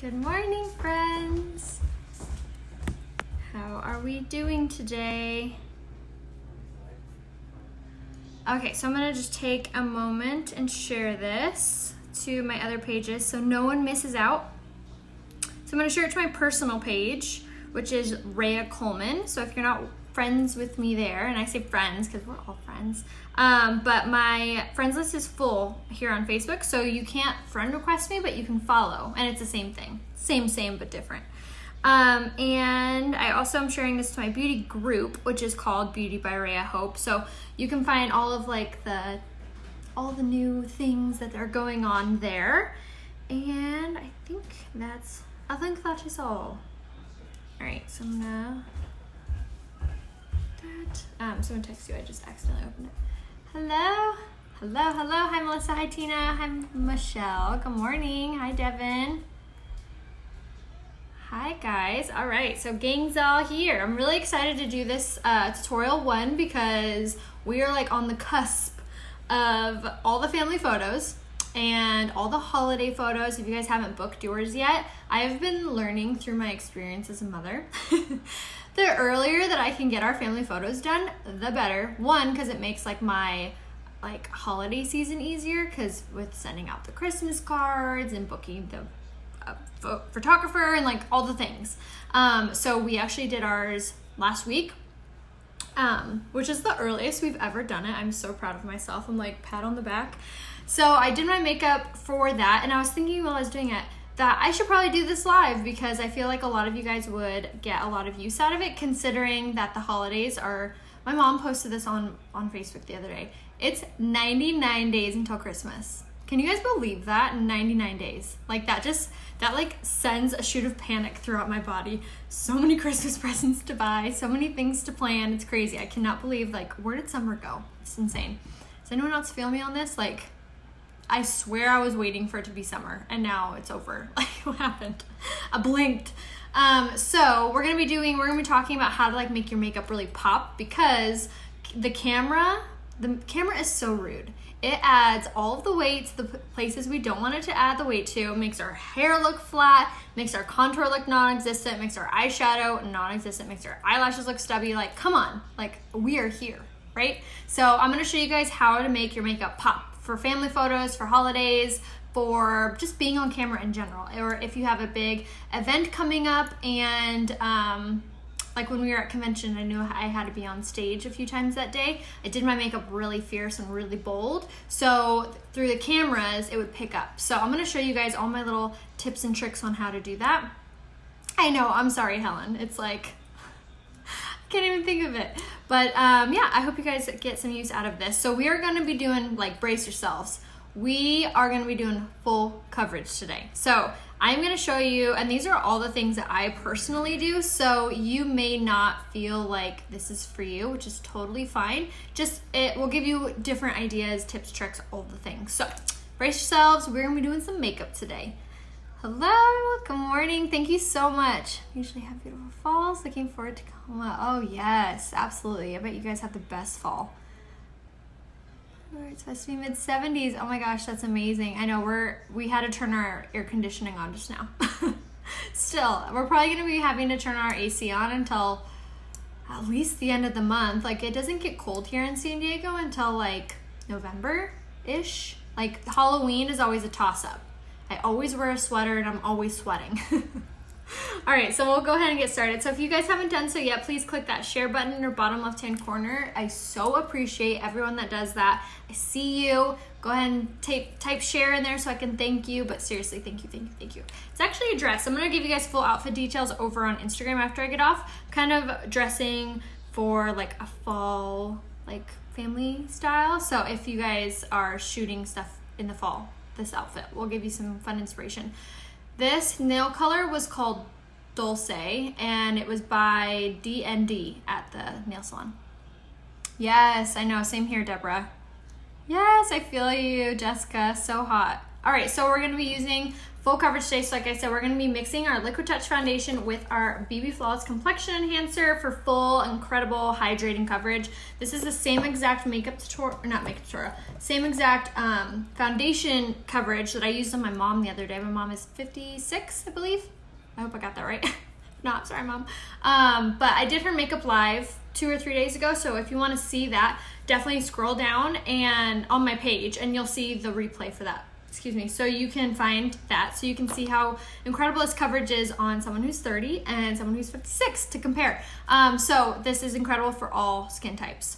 Good morning, friends. How are we doing today? Okay, so I'm gonna just take a moment and share this to my other pages so no one misses out. So I'm gonna share it to my personal page, which is Rhea Coleman. So if you're not friends with me there, and I say friends because we're all friends, but my friends list is full here on Facebook, so you can't friend request me, but you can follow, and it's the same thing. Same, but different. And I also am sharing this to my beauty group, which is called Beauty by Rhea Hope. So you can find all of all the new things that are going on there. And I think that is all. All right, so I'm gonna someone text you, I just accidentally opened it. Hello. Hi Melissa, hi Tina, hi Michelle, good morning, hi Devin. Hi guys. All right, so gang's all here. I'm really excited to do this tutorial one because we are like on the cusp of all the family photos and all the holiday photos. If you guys haven't booked yours yet, I've been learning through my experience as a mother. The earlier that I can get our family photos done, the better. One, because it makes my holiday season easier, because with sending out the Christmas cards and booking the photographer and all the things. So we actually did ours last week, which is the earliest we've ever done it. I'm so proud of myself. I'm pat on the back. So I did my makeup for that, and I was thinking while I was doing it that I should probably do this live because I feel like a lot of you guys would get a lot of use out of it, considering that the holidays are, my mom posted this on Facebook the other day. It's 99 days until Christmas. Can you guys believe that? 99 days. That sends a shoot of panic throughout my body. So many Christmas presents to buy, so many things to plan. It's crazy. I cannot believe, where did summer go? It's insane. Does anyone else feel me on this? I swear I was waiting for it to be summer and now it's over. What happened? I blinked. So we're gonna be talking about how to make your makeup really pop, because the camera is so rude. It adds all of the weight to the places we don't want it to add the weight to, makes our hair look flat, makes our contour look non-existent, makes our eyeshadow non-existent, makes our eyelashes look stubby. Come on, we are here, right? So I'm gonna show you guys how to make your makeup pop for family photos, for holidays, for just being on camera in general, or if you have a big event coming up. And when we were at convention, I knew I had to be on stage a few times that day. I did my makeup really fierce and really bold, so through the cameras it would pick up. So I'm going to show you guys all my little tips and tricks on how to do that. I know, I'm sorry Helen, it's I can't even think of it. But yeah, I hope you guys get some use out of this. So we are going to be doing, brace yourselves, we are going to be doing full coverage today. So I'm going to show you, and these are all the things that I personally do, so you may not feel like this is for you, which is totally fine. It will give you different ideas, tips, tricks, all the things. So brace yourselves, we're going to be doing some makeup today. Hello, good morning, thank you so much. Usually have beautiful falls, looking forward to come. Oh yes, absolutely. I bet you guys have the best fall. It's supposed to be mid-70s. Oh my gosh, that's amazing. I know we had to turn our air conditioning on just now. Still, we're probably going to be having to turn our AC on until at least the end of the month. It doesn't get cold here in San Diego until November-ish. Halloween is always a toss-up. I always wear a sweater and I'm always sweating. All right, so we'll go ahead and get started. So if you guys haven't done so yet, please click that share button in your bottom left-hand corner. I so appreciate everyone that does that. I see you. Go ahead and type share in there so I can thank you. But seriously, thank you. It's actually a dress. I'm going to give you guys full outfit details over on Instagram after I get off. Kind of dressing for a fall, family style. So if you guys are shooting stuff in the fall, this outfit will give you some fun inspiration. This nail color was called Dulce, and it was by D&D at the nail salon. Yes, I know, same here, Deborah. Yes, I feel you, Jessica, so hot. All right, so we're gonna be using full coverage today. So like I said, we're going to be mixing our Liquid Touch foundation with our BB Flawless Complexion Enhancer for full, incredible, hydrating coverage. This is the same exact same exact foundation coverage that I used on my mom the other day. My mom is 56, I believe. I hope I got that right. No, I'm sorry, Mom. But I did her makeup live 2 or 3 days ago, so if you want to see that, definitely scroll down and on my page, and you'll see the replay for that. Excuse me. So you can find that, so you can see how incredible this coverage is on someone who's 30 and someone who's 56 to compare. So this is incredible for all skin types.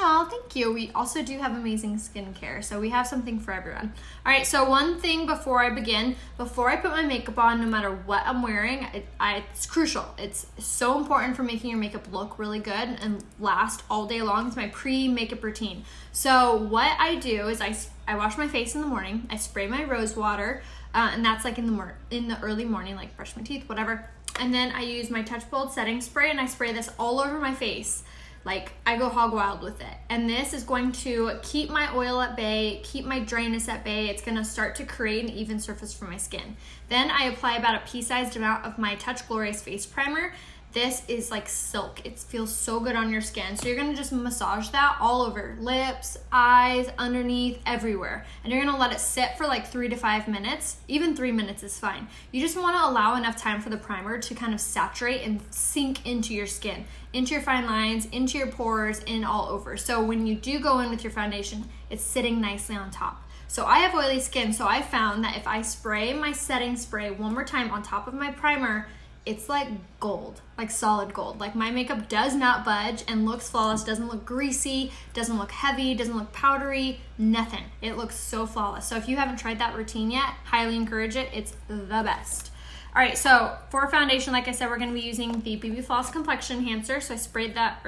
Oh, thank you. We also do have amazing skincare, so we have something for everyone. All right, so one thing before I begin, before I put my makeup on, no matter what I'm wearing, it's crucial. It's so important for making your makeup look really good and last all day long. It's my pre-makeup routine. So what I do is I wash my face in the morning. I spray my rose water, and that's like in the early morning, like brush my teeth, whatever. And then I use my Touch Bold setting spray, and I spray this all over my face. Like, I go hog wild with it. And this is going to keep my oil at bay, keep my dryness at bay. It's gonna start to create an even surface for my skin. Then I apply about a pea-sized amount of my Touch Glorious Face Primer. This is like silk. It feels so good on your skin. So you're gonna just massage that all over, lips, eyes, underneath, everywhere. And you're gonna let it sit for like 3 to 5 minutes. Even 3 minutes is fine. You just wanna allow enough time for the primer to kind of saturate and sink into your skin, into your fine lines, into your pores, and all over. So when you do go in with your foundation, it's sitting nicely on top. So I have oily skin, so I found that if I spray my setting spray one more time on top of my primer, it's like gold, like solid gold. Like, my makeup does not budge and looks flawless, doesn't look greasy, doesn't look heavy, doesn't look powdery, nothing. It looks so flawless. So if you haven't tried that routine yet, highly encourage it. It's the best. All right, so for foundation, like I said, we're gonna be using the BB Flawless Complexion Enhancer. So I squirted that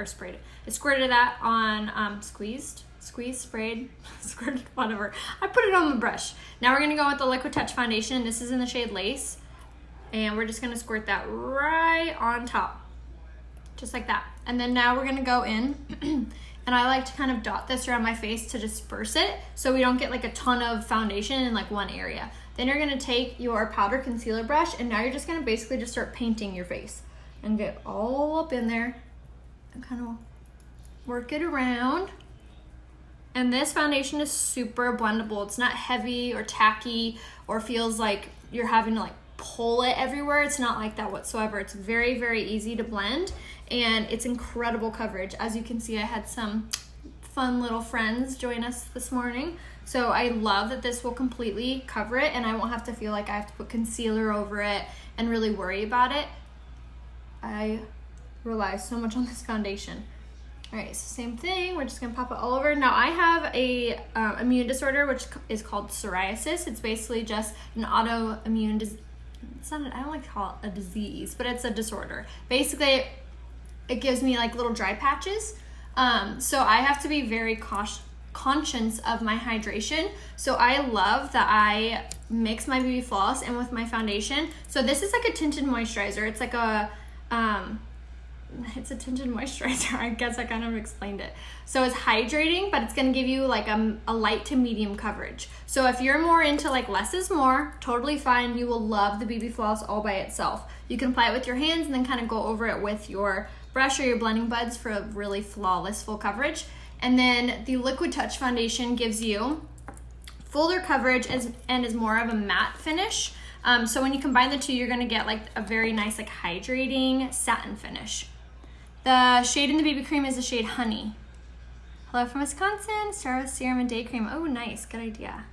on, sprayed, squirted, whatever. I put it on the brush. Now we're gonna go with the Liquid Touch foundation. This is in the shade Lace. And we're just gonna squirt that right on top, just like that. And then now we're gonna go in, and I like to kind of dot this around my face to disperse it so we don't get like a ton of foundation in like one area. Then you're gonna take your powder concealer brush, and now you're just gonna basically just start painting your face and get all up in there and kind of work it around. And this foundation is super blendable. It's not heavy or tacky or feels like you're having to like pull it everywhere. It's not like that whatsoever. It's very, very easy to blend, and it's incredible coverage. As you can see, I had some fun little friends join us this morning. So I love that this will completely cover it, and I won't have to feel like I have to put concealer over it and really worry about it. I rely so much on this foundation. All right, so same thing. We're just gonna pop it all over. Now I have a immune disorder, which is called psoriasis. It's basically just an autoimmune disease. I don't like to call it a disease, but it's a disorder. Basically, it gives me like little dry patches. So I have to be very conscious of my hydration. So I love that I mix my BB Floss in with my foundation. So this is like a tinted moisturizer. It's like it's a tinted moisturizer. I guess I kind of explained it. So it's hydrating, but it's gonna give you like a light to medium coverage. So if you're more into like less is more, totally fine. You will love the BB Floss all by itself. You can apply it with your hands and then kind of go over it with your brush or your blending buds for a really flawless full coverage. And then the Liquid Touch foundation gives you fuller coverage and is more of a matte finish. So when you combine the two, you're gonna get like a very nice like hydrating satin finish. The shade in the BB cream is the shade Honey. Hello from Wisconsin, start with serum and day cream. Oh, nice, good idea.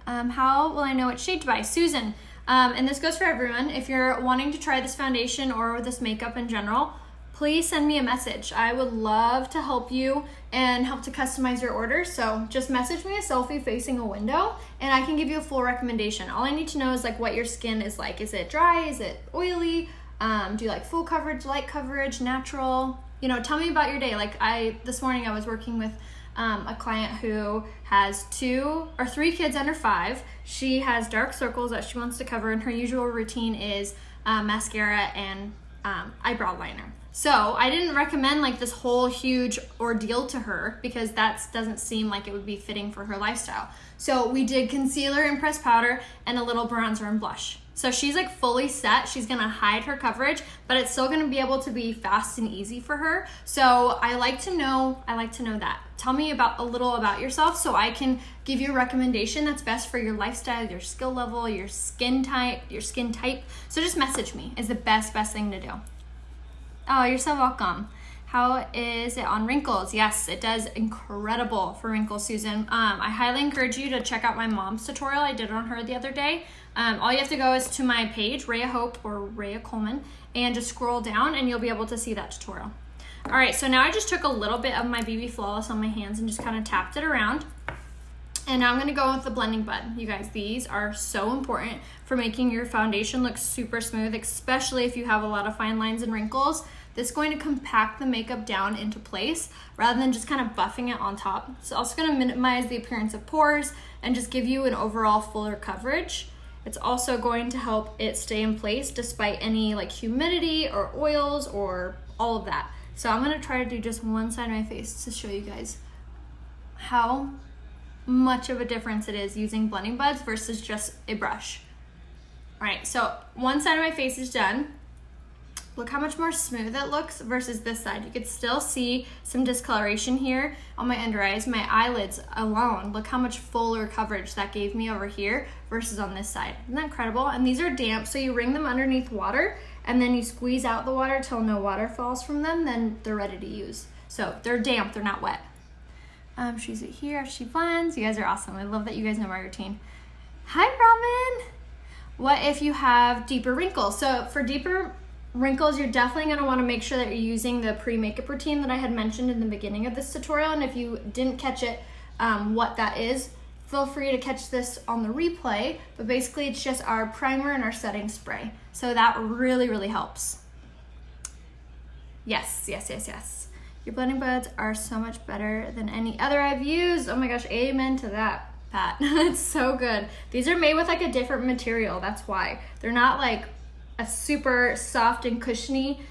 How will I know what shade to buy? Susan, and this goes for everyone. If you're wanting to try this foundation or this makeup in general, please send me a message. I would love to help you and help to customize your order. So just message me a selfie facing a window and I can give you a full recommendation. All I need to know is like what your skin is like. Is it dry? Is it oily? Do you like full coverage, light coverage, natural? You know, tell me about your day. Like this morning I was working with a client who has 2 or 3 kids under 5. She has dark circles that she wants to cover, and her usual routine is mascara and eyebrow liner. So I didn't recommend like this whole huge ordeal to her because that doesn't seem like it would be fitting for her lifestyle. So we did concealer and pressed powder and a little bronzer and blush. So she's like fully set. She's gonna hide her coverage, but it's still gonna be able to be fast and easy for her. So I like to know that. Tell me a little about yourself so I can give you a recommendation that's best for your lifestyle, your skill level, your skin type. So just message me is the best thing to do. Oh, you're so welcome. How is it on wrinkles? Yes, it does incredible for wrinkles, Susan. I highly encourage you to check out my mom's tutorial. I did it on her the other day. All you have to go is to my page, Rhea Hope or Rhea Coleman, and just scroll down and you'll be able to see that tutorial. All right, so now I just took a little bit of my BB Flawless on my hands and just kind of tapped it around. And now I'm gonna go with the blending bud. You guys, these are so important for making your foundation look super smooth, especially if you have a lot of fine lines and wrinkles. This is going to compact the makeup down into place rather than just kind of buffing it on top. It's also gonna minimize the appearance of pores and just give you an overall fuller coverage. It's also going to help it stay in place despite any like humidity or oils or all of that. So I'm gonna try to do just one side of my face to show you guys how much of a difference it is using blending buds versus just a brush. All right, so one side of my face is done. Look how much more smooth it looks versus this side. You could still see some discoloration here on my under eyes, my eyelids alone. Look how much fuller coverage that gave me over here versus on this side. Isn't that incredible? And these are damp, so you wring them underneath water and then you squeeze out the water till no water falls from them, then they're ready to use. So they're damp, they're not wet. She's here as she blends. You guys are awesome. I love that you guys know my routine. Hi, Robin. What if you have deeper wrinkles? So for deeper wrinkles, you're definitely going to want to make sure that you're using the pre-makeup routine that I had mentioned in the beginning of this tutorial. And if you didn't catch it, what that is, feel free to catch this on the replay. But basically, it's just our primer and our setting spray. So that really, really helps. Yes. Your blending buds are so much better than any other I've used. Oh my gosh, amen to that, Pat. It's so good. These are made with like a different material. That's why. They're not like a super soft and cushiony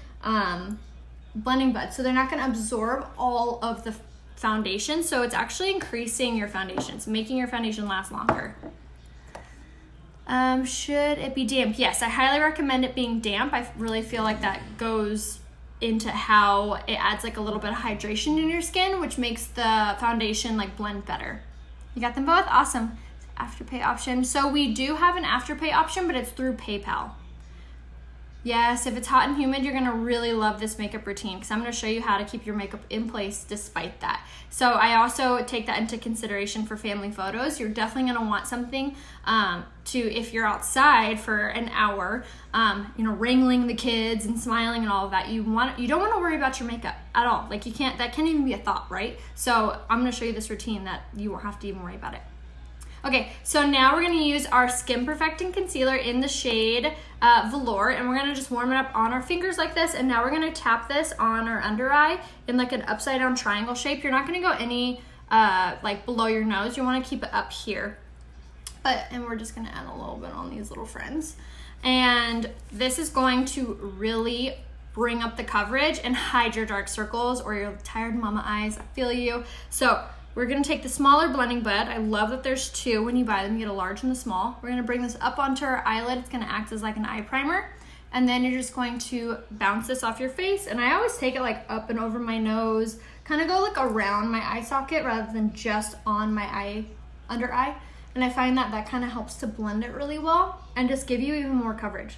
blending bud. So they're not gonna absorb all of the foundation. So it's actually increasing your foundation. It's making your foundation last longer. Should it be damp? Yes, I highly recommend it being damp. I really feel like that goes into how it adds like a little bit of hydration in your skin, which makes the foundation like blend better. You got them both? Awesome. Afterpay option. So we do have an afterpay option, but it's through PayPal. Yes, if it's hot and humid, you're gonna really love this makeup routine because I'm gonna show you how to keep your makeup in place despite that. So I also take that into consideration for family photos. You're definitely gonna want something if you're outside for an hour, wrangling the kids and smiling and all of that. You don't wanna worry about your makeup at all. Like that can't even be a thought, right? So I'm gonna show you this routine that you won't have to even worry about it. Okay, so now we're gonna use our Skin Perfecting Concealer in the shade Velour, and we're gonna just warm it up on our fingers like this, and now we're gonna tap this on our under eye in like an upside down triangle shape. You're not gonna go any like below your nose. You wanna keep it up here. And we're just gonna add a little bit on these little friends. And this is going to really bring up the coverage and hide your dark circles or your tired mama eyes. I feel you. So we're gonna take the smaller blending bud. I love that there's two. When you buy them, you get a large and a small. We're gonna bring this up onto our eyelid. It's gonna act as like an eye primer. And then you're just going to bounce this off your face. And I always take it like up and over my nose, kind of go like around my eye socket rather than just on my under eye. And I find that kind of helps to blend it really well and just give you even more coverage.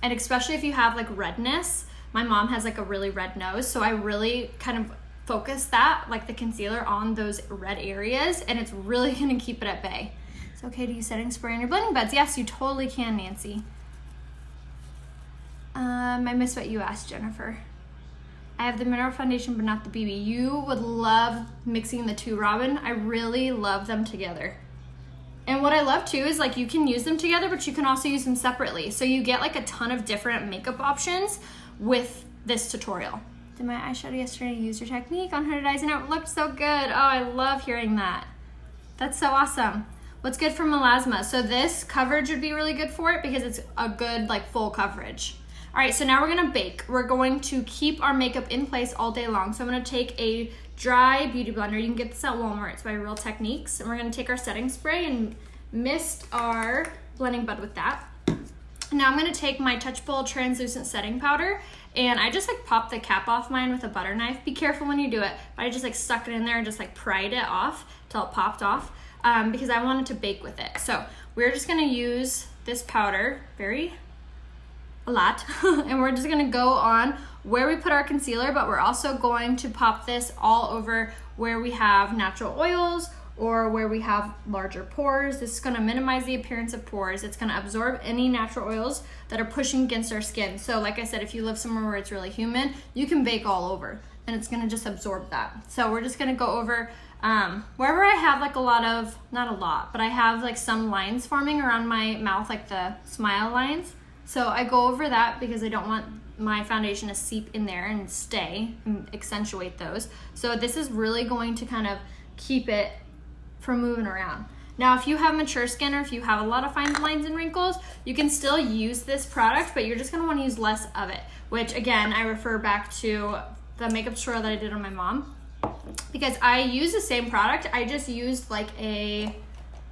And especially if you have like redness, my mom has like a really red nose, so I really kind of focus that, like the concealer, on those red areas, and it's really gonna keep it at bay. It's okay to use setting spray on your blending buds. Yes, you totally can, Nancy. I missed what you asked, Jennifer. I have the mineral foundation, but not the BB. You would love mixing the two, Robin. I really love them together. And what I love too is like you can use them together, but you can also use them separately. So you get like a ton of different makeup options with this tutorial. Did my eyeshadow yesterday, use your technique on Hooded Eyes, and it looked so good. Oh, I love hearing that. That's so awesome. What's good for melasma? So this coverage would be really good for it because it's a good like full coverage. All right, so now we're gonna bake. We're going to keep our makeup in place all day long. So I'm gonna take a dry beauty blender. You can get this at Walmart, it's by Real Techniques. And we're gonna take our setting spray and mist our blending bud with that. Now I'm gonna take my Touchable translucent setting powder, and I just like popped the cap off mine with a butter knife. Be careful when you do it, but I just like stuck it in there and just like pried it off till it popped off because I wanted to bake with it. So we're just gonna use this powder a lot and we're just gonna go on where we put our concealer, but we're also going to pop this all over where we have natural oils or where we have larger pores. This is gonna minimize the appearance of pores. It's gonna absorb any natural oils that are pushing against our skin. So like I said, if you live somewhere where it's really humid, you can bake all over and it's gonna just absorb that. So we're just gonna go over wherever I have like not a lot, but I have like some lines forming around my mouth, like the smile lines. So I go over that because I don't want my foundation to seep in there and stay and accentuate those. So this is really going to kind of keep it from moving around. Now, if you have mature skin or if you have a lot of fine lines and wrinkles, you can still use this product, but you're just gonna wanna use less of it, which again, I refer back to the makeup tutorial that I did on my mom, because I use the same product. I just used like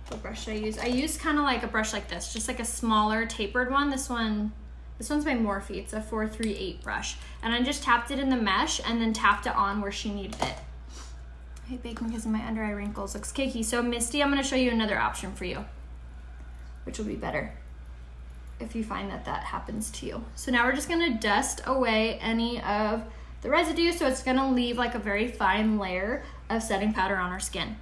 what brush should I use? I used kind of like a brush like this, just like a smaller tapered one. This one's by Morphe. It's a 438 brush. And I just tapped it in the mesh and then tapped it on where she needed it. I hate baking because of my under eye wrinkles. Looks cakey. So Misty, I'm gonna show you another option for you, which will be better if you find that happens to you. So now we're just gonna dust away any of the residue, so it's gonna leave like a very fine layer of setting powder on our skin.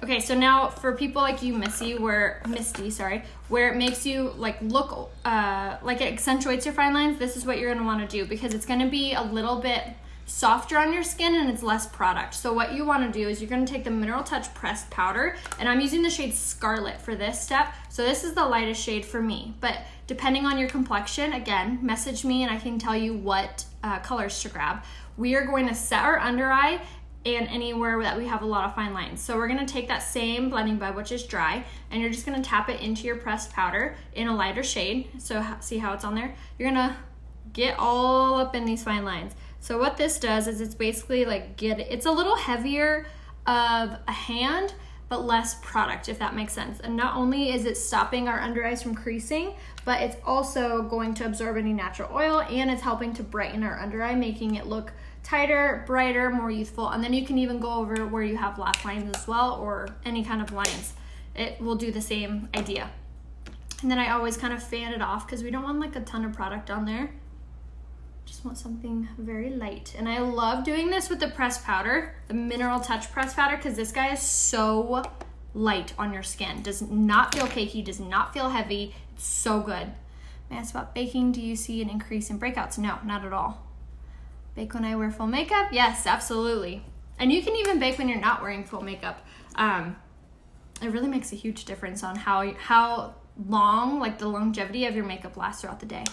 Okay, so now for people like you, Misty, where it makes you like look like it accentuates your fine lines, this is what you're gonna wanna do because it's gonna be a little bit softer on your skin and it's less product. So what you wanna do is you're gonna take the Mineral Touch pressed powder, and I'm using the shade Scarlet for this step. So this is the lightest shade for me, but depending on your complexion, again, message me and I can tell you what colors to grab. We are going to set our under eye and anywhere that we have a lot of fine lines. So we're gonna take that same blending bud, which is dry, and you're just gonna tap it into your pressed powder in a lighter shade. So see how it's on there? You're gonna get all up in these fine lines. So what this does is it's basically like it's a little heavier of a hand, but less product, if that makes sense. And not only is it stopping our under eyes from creasing, but it's also going to absorb any natural oil, and it's helping to brighten our under eye, making it look tighter, brighter, more youthful. And then you can even go over where you have lash lines as well, or any kind of lines. It will do the same idea. And then I always kind of fan it off because we don't want like a ton of product on there. Just want something very light. And I love doing this with the pressed powder, the Mineral Touch pressed powder, because this guy is so light on your skin. Does not feel cakey, does not feel heavy. It's so good. May I ask about baking? Do you see an increase in breakouts? No, not at all. Bake when I wear full makeup? Yes, absolutely. And you can even bake when you're not wearing full makeup. It really makes a huge difference on how long, like the longevity of your makeup lasts throughout the day.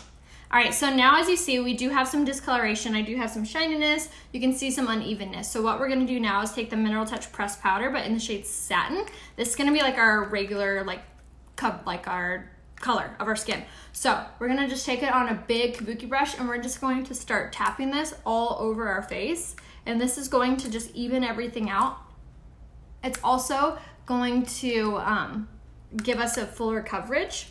All right, so now as you see, we do have some discoloration. I do have some shininess. You can see some unevenness. So what we're gonna do now is take the Mineral Touch pressed powder, but in the shade Satin. This is gonna be like our regular, like our color of our skin. So we're gonna just take it on a big kabuki brush and we're just going to start tapping this all over our face. And this is going to just even everything out. It's also going to give us a fuller coverage.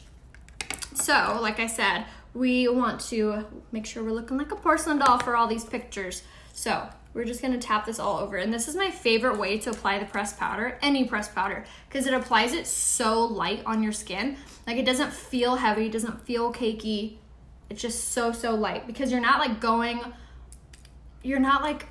So like I said, we want to make sure we're looking like a porcelain doll for all these pictures. So we're just gonna tap this all over. And this is my favorite way to apply the pressed powder, any pressed powder, because it applies it so light on your skin. Like it doesn't feel heavy, doesn't feel cakey. It's just so light, because you're not like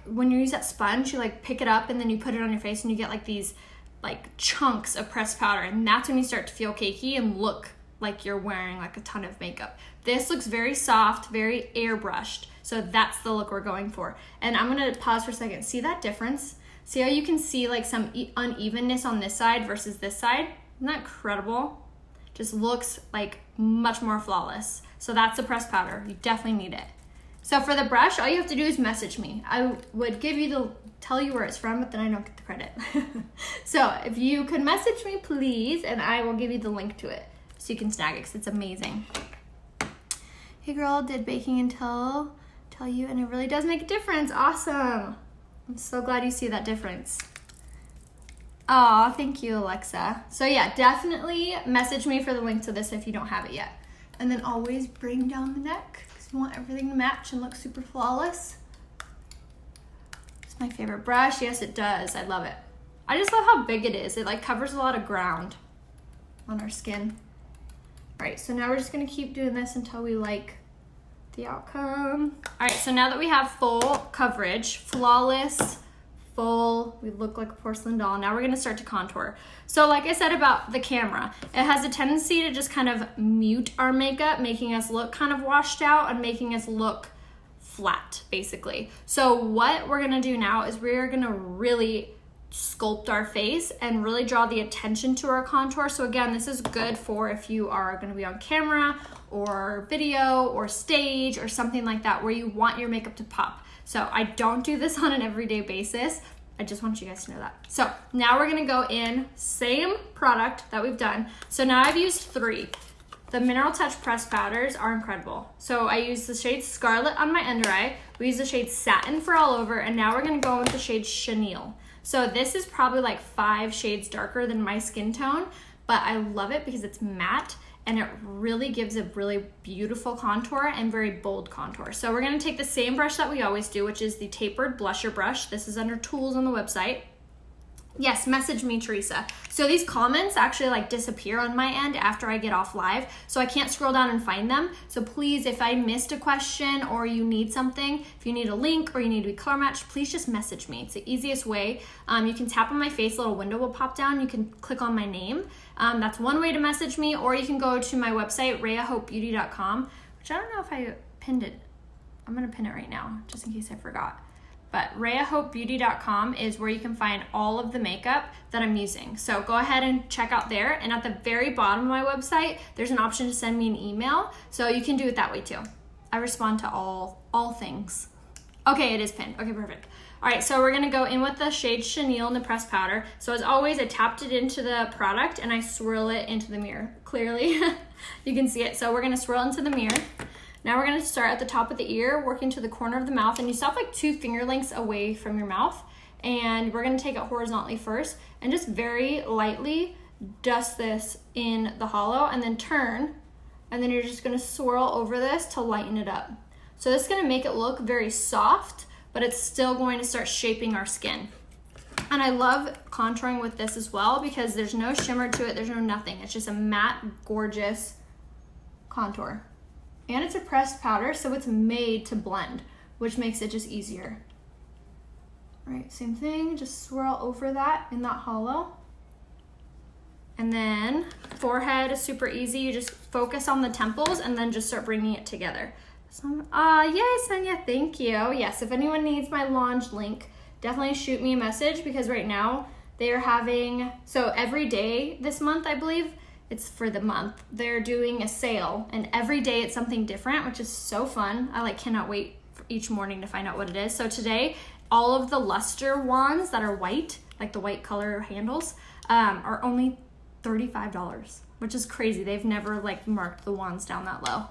when you use that sponge, you like pick it up and then you put it on your face and you get like these like chunks of pressed powder. And that's when you start to feel cakey and look like you're wearing like a ton of makeup. This looks very soft, very airbrushed. So that's the look we're going for. And I'm gonna pause for a second. See that difference? See how you can see like some unevenness on this side versus this side? Isn't that incredible? Just looks like much more flawless. So that's the pressed powder. You definitely need it. So for the brush, all you have to do is message me. I would tell you where it's from, but then I don't get the credit. So if you could message me, please, and I will give you the link to it so you can snag it because it's amazing. Hey girl, did baking until tell you, and it really does make a difference. Awesome. I'm so glad you see that difference. Aw, thank you, Alexa. So yeah, definitely message me for the link to this if you don't have it yet. And then always bring down the neck because you want everything to match and look super flawless. It's my favorite brush. Yes, it does. I love it. I just love how big it is. It like covers a lot of ground on our skin. All right, so now we're just gonna keep doing this until we like the outcome. All right, so now that we have full coverage, flawless, full, we look like a porcelain doll. Now we're gonna start to contour. So like I said about the camera, it has a tendency to just kind of mute our makeup, making us look kind of washed out and making us look flat, basically. So what we're gonna do now is we're gonna really sculpt our face and really draw the attention to our contour. So again, this is good for if you are going to be on camera or video or stage or something like that where you want your makeup to pop. So I don't do this on an everyday basis. I just want you guys to know that. So now we're going to go in, same product that we've done. So now I've used 3. The Mineral Touch pressed powders are incredible. So I use the shade Scarlet on my under eye. We use the shade Satin for all over, and now we're going to go with the shade Chenille. So this is probably like 5 shades darker than my skin tone, but I love it because it's matte and it really gives a really beautiful contour and very bold contour. So we're gonna take the same brush that we always do, which is the tapered blusher brush. This is under tools on the website. Yes, message me, Teresa. So these comments actually like disappear on my end after I get off live, so I can't scroll down and find them. So please, if I missed a question or you need something, if you need a link or you need to be color matched, please just message me. It's the easiest way. You can tap on my face, a little window will pop down. You can click on my name. That's one way to message me, or you can go to my website, RheaHopeBeauty.com, which I don't know if I pinned it. I'm gonna pin it right now, just in case I forgot. But RheaHopeBeauty.com is where you can find all of the makeup that I'm using. So go ahead and check out there. And at the very bottom of my website, there's an option to send me an email. So you can do it that way too. I respond to all things. Okay, it is pinned. Okay, perfect. All right, so we're gonna go in with the shade Chenille in the pressed powder. So as always, I tapped it into the product and I swirl it into the mirror. Clearly, you can see it. So we're gonna swirl into the mirror. Now we're gonna start at the top of the ear, working to the corner of the mouth, and you stop like 2 finger lengths away from your mouth. And we're gonna take it horizontally first and just very lightly dust this in the hollow and then turn. And then you're just gonna swirl over this to lighten it up. So this is gonna make it look very soft, but it's still going to start shaping our skin. And I love contouring with this as well because there's no shimmer to it, there's no nothing. It's just a matte, gorgeous contour. And it's a pressed powder, so it's made to blend, which makes it just easier. All right, same thing, just swirl over that in that hollow. And then forehead is super easy. You just focus on the temples and then just start bringing it together. So, yay, Sonia, thank you. Yes, if anyone needs my launch link, definitely shoot me a message because right now they are having, so every day this month, I believe, it's for the month, they're doing a sale and every day it's something different, which is so fun. I cannot wait for each morning to find out what it is. So today, all of the luster wands that are white, like the white color handles, are only $35, which is crazy. They've never marked the wands down that low.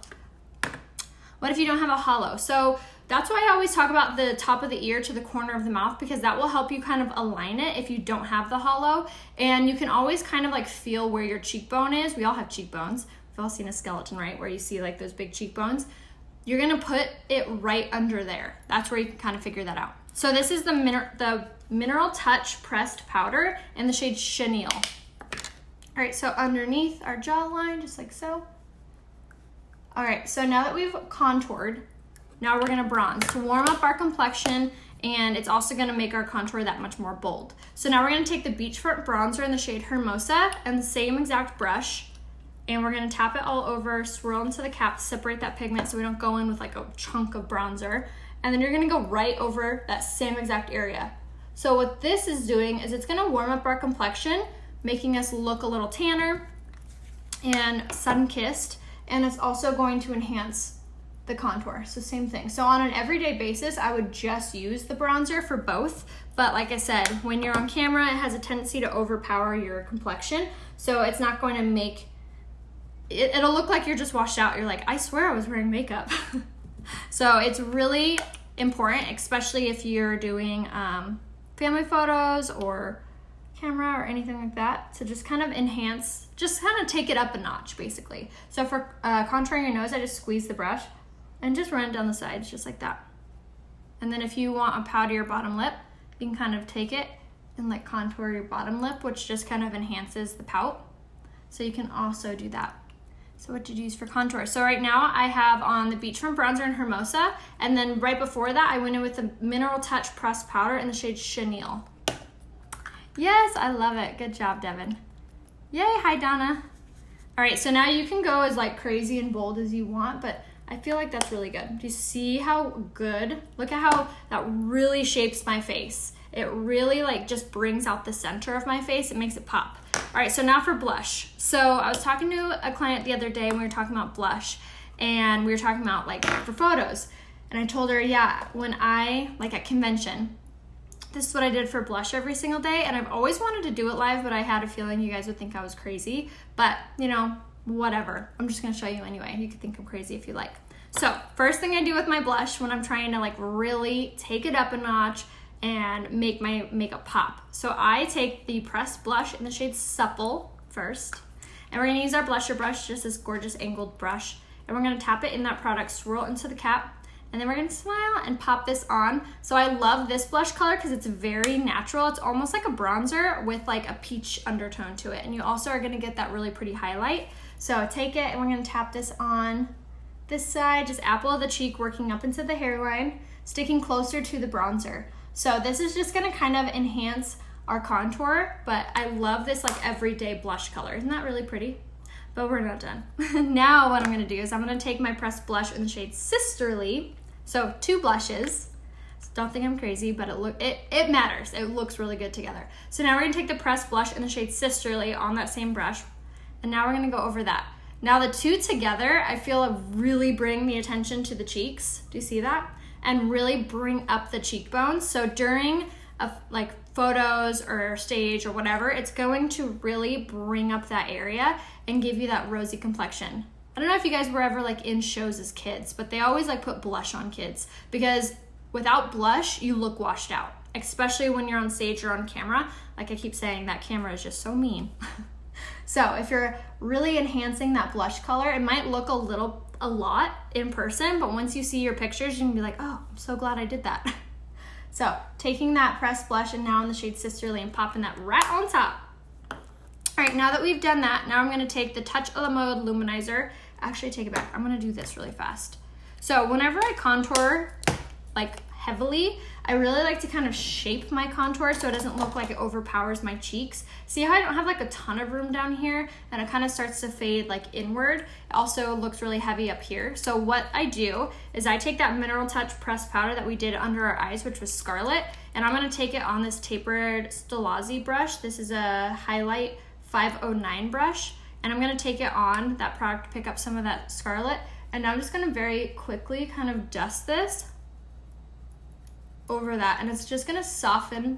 What if you don't have a hollow? So that's why I always talk about the top of the ear to the corner of the mouth because that will help you kind of align it if you don't have the hollow. And you can always kind of feel where your cheekbone is. We all have cheekbones. We've all seen a skeleton, right? Where you see those big cheekbones. You're gonna put it right under there. That's where you can kind of figure that out. So this is the Mineral Touch pressed powder in the shade Chenille. All right, so underneath our jawline, just like so. All right, so now that we've contoured, now we're gonna bronze to warm up our complexion, and it's also gonna make our contour that much more bold. So now we're gonna take the Beachfront bronzer in the shade Hermosa and the same exact brush, and we're gonna tap it all over, swirl into the cap, separate that pigment so we don't go in with a chunk of bronzer, and then you're gonna go right over that same exact area. So what this is doing is it's gonna warm up our complexion, making us look a little tanner and sun-kissed, and it's also going to enhance the contour, so same thing. So on an everyday basis, I would just use the bronzer for both, but like I said, when you're on camera, it has a tendency to overpower your complexion, so it's not going to make it'll look like you're just washed out. You're like, I swear I was wearing makeup. So it's really important, especially if you're doing family photos or camera or anything like that, to just kind of enhance, just kind of take it up a notch basically. So for contouring your nose, I just squeeze the brush and just run it down the sides just like that. And then if you want to powder your bottom lip, you can kind of take it and like contour your bottom lip, which just kind of enhances the pout. So you can also do that. So what did you use for contour? So right now I have on the Beachfront Bronzer in Hermosa, and then right before that I went in with the Mineral Touch Pressed Powder in the shade Chenille. Yes, I love it. Good job, Devin. Yay, hi Donna. All right, so now you can go as like crazy and bold as you want, but I feel like that's really good. Do you see how good? Look at how that really shapes my face. It really like just brings out the center of my face. It makes it pop. All right, so now for blush. So I was talking to a client the other day and we were talking about blush, and we were talking about like for photos. And I told her, yeah, when I, like at convention, this is what I did for blush every single day. And I've always wanted to do it live, but I had a feeling you guys would think I was crazy. But you know, whatever. I'm just gonna show you anyway. You can think I'm crazy if you like. So first thing I do with my blush when I'm trying to like really take it up a notch and make my makeup pop. So I take the pressed blush in the shade Supple first, and we're gonna use our blusher brush, just this gorgeous angled brush, and we're gonna tap it in that product, swirl into the cap, and then we're gonna smile and pop this on. So I love this blush color because it's very natural. It's almost like a bronzer with like a peach undertone to it, and you also are gonna get that really pretty highlight. So take it and we're gonna tap this on this side, just apple of the cheek, working up into the hairline, sticking closer to the bronzer. So this is just gonna kind of enhance our contour, but I love this like everyday blush color. Isn't that really pretty? But we're not done. Now what I'm gonna do is I'm gonna take my pressed blush in the shade Sisterly. So 2 blushes. So don't think I'm crazy, but it matters. It looks really good together. So now we're gonna take the pressed blush in the shade Sisterly on that same brush, and now we're gonna go over that. Now the two together, I feel really bring the attention to the cheeks. Do you see that? And really bring up the cheekbones. So during like photos or stage or whatever, it's going to really bring up that area and give you that rosy complexion. I don't know if you guys were ever like in shows as kids, but they always like put blush on kids, because without blush, you look washed out, especially when you're on stage or on camera. Like I keep saying, that camera is just so mean. So if you're really enhancing that blush color, it might look a lot in person, but once you see your pictures, you can be like, oh, I'm so glad I did that. So taking that pressed blush and now in the shade Sisterly and popping that right on top. All right, now that we've done that, now I'm gonna take the Touch of the Mode Luminizer. Actually, take it back. I'm gonna do this really fast. So whenever I contour like heavily, I really like to kind of shape my contour so it doesn't look like it overpowers my cheeks. See how I don't have like a ton of room down here, and it kind of starts to fade like inward. It also looks really heavy up here. So what I do is I take that Mineral Touch pressed powder that we did under our eyes, which was Scarlet, and I'm gonna take it on this tapered Stilazzi brush. This is a Highlight 509 brush, and I'm gonna take it on that product to pick up some of that Scarlet, and now I'm just gonna very quickly kind of dust this over that, and it's just gonna soften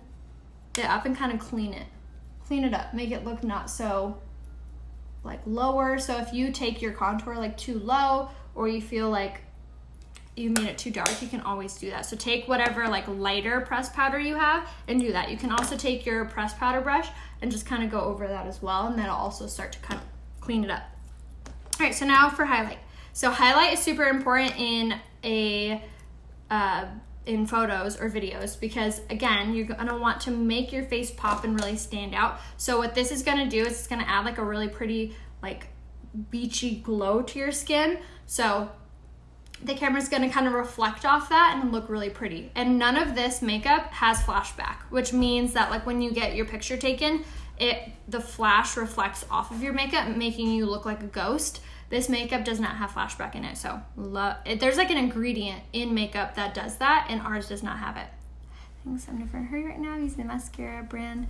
it up and kind of clean it up, make it look not so like lower. So if you take your contour like too low, or you feel like you made it too dark, you can always do that. So take whatever like lighter pressed powder you have and do that. You can also take your pressed powder brush and just kind of go over that as well, and that'll also start to kind of clean it up. All right, so now for highlight. So highlight is super important in photos or videos, because again, you're gonna want to make your face pop and really stand out. So what this is gonna do is it's gonna add like a really pretty like beachy glow to your skin. So the camera's gonna kind of reflect off that and look really pretty. And none of this makeup has flashback, which means that like when you get your picture taken, the flash reflects off of your makeup, making you look like a ghost. This makeup does not have flashback in it, so there's like an ingredient in makeup that does that, and ours does not have it. I think I'm different. Hurry right now, I'm using the mascara brand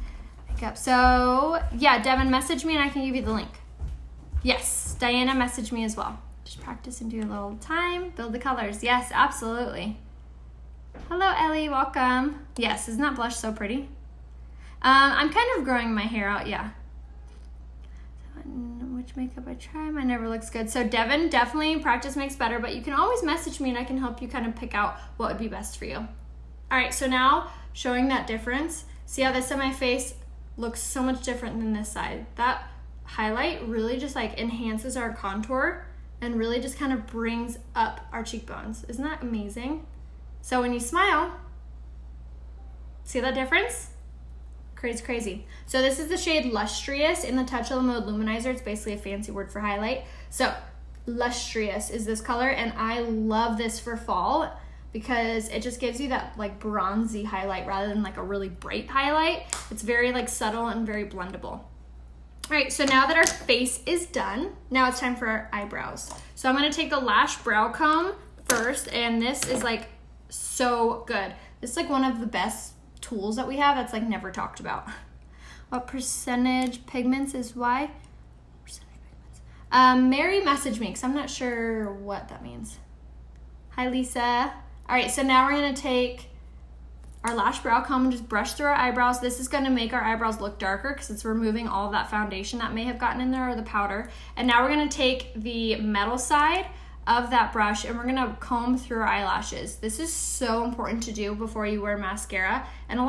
makeup. So yeah, Devin, message me and I can give you the link. Yes, Diana messaged me as well. Just practice and do a little time, build the colors. Yes, absolutely. Hello, Ellie, welcome. Yes, isn't that blush so pretty? I'm kind of growing my hair out, yeah. Which which makeup I try. Mine never looks good. So Devin, definitely practice makes better, but you can always message me and I can help you kind of pick out what would be best for you. All right, so now showing that difference. See how this side of my face looks so much different than this side. That highlight really just like enhances our contour and really just kind of brings up our cheekbones. Isn't that amazing? So when you smile, see that difference? Crazy. So this is the shade Lustrous in the Touch of the Mode Luminizer. It's basically a fancy word for highlight. So Lustrous is this color, and I love this for fall because it just gives you that like bronzy highlight rather than like a really bright highlight. It's very like subtle and very blendable. All right, so now that our face is done, now it's time for our eyebrows. So I'm gonna take the Lash Brow Comb first, and this is like so good. This is like one of the best tools that we have that's like never talked about. What percentage pigments is why? Percentage pigments. Mary messaged me because I'm not sure what that means. Hi, Lisa. All right, so now we're gonna take our Lash Brow Comb and just brush through our eyebrows. This is gonna make our eyebrows look darker because it's removing all of that foundation that may have gotten in there or the powder. And now we're gonna take the metal side of that brush and we're gonna comb through our eyelashes. This is so important to do before you wear mascara. And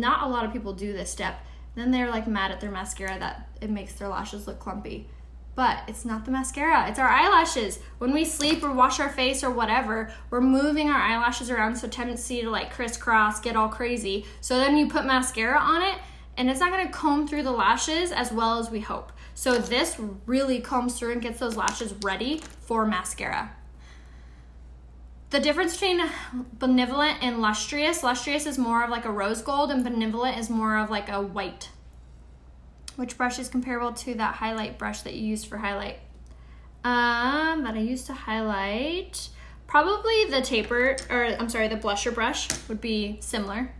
not a lot of people do this step. Then they're like mad at their mascara that it makes their lashes look clumpy. But it's not the mascara, it's our eyelashes. When we sleep or wash our face or whatever, we're moving our eyelashes around, so tendency to like crisscross, get all crazy. So then you put mascara on it and it's not gonna comb through the lashes as well as we hope. So this really combs through and gets those lashes ready for mascara. The difference between Benevolent and Lustrous is more of like a rose gold and Benevolent is more of like a white. Which brush is comparable to that highlight brush that you used for highlight? That I used to highlight. Probably the the blusher brush would be similar.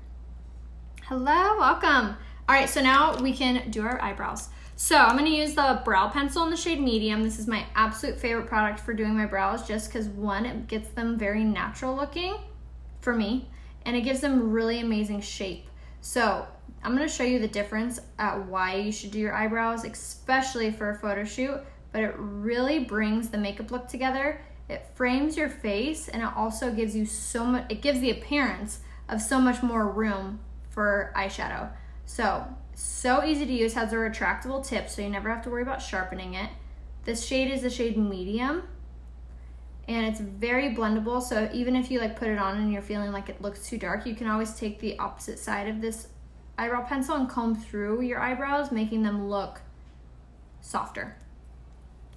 Hello, welcome. All right, so now we can do our eyebrows. So I'm gonna use the brow pencil in the shade Medium. This is my absolute favorite product for doing my brows just because one, it gets them very natural looking for me, and it gives them really amazing shape. So I'm gonna show you the difference at why you should do your eyebrows, especially for a photo shoot, but it really brings the makeup look together. It frames your face and it also gives you it gives the appearance of so much more room for eyeshadow. So easy to use, has a retractable tip so you never have to worry about sharpening it. This shade is the shade Medium and it's very blendable, so even if you like put it on and you're feeling like it looks too dark, you can always take the opposite side of this eyebrow pencil and comb through your eyebrows, making them look softer.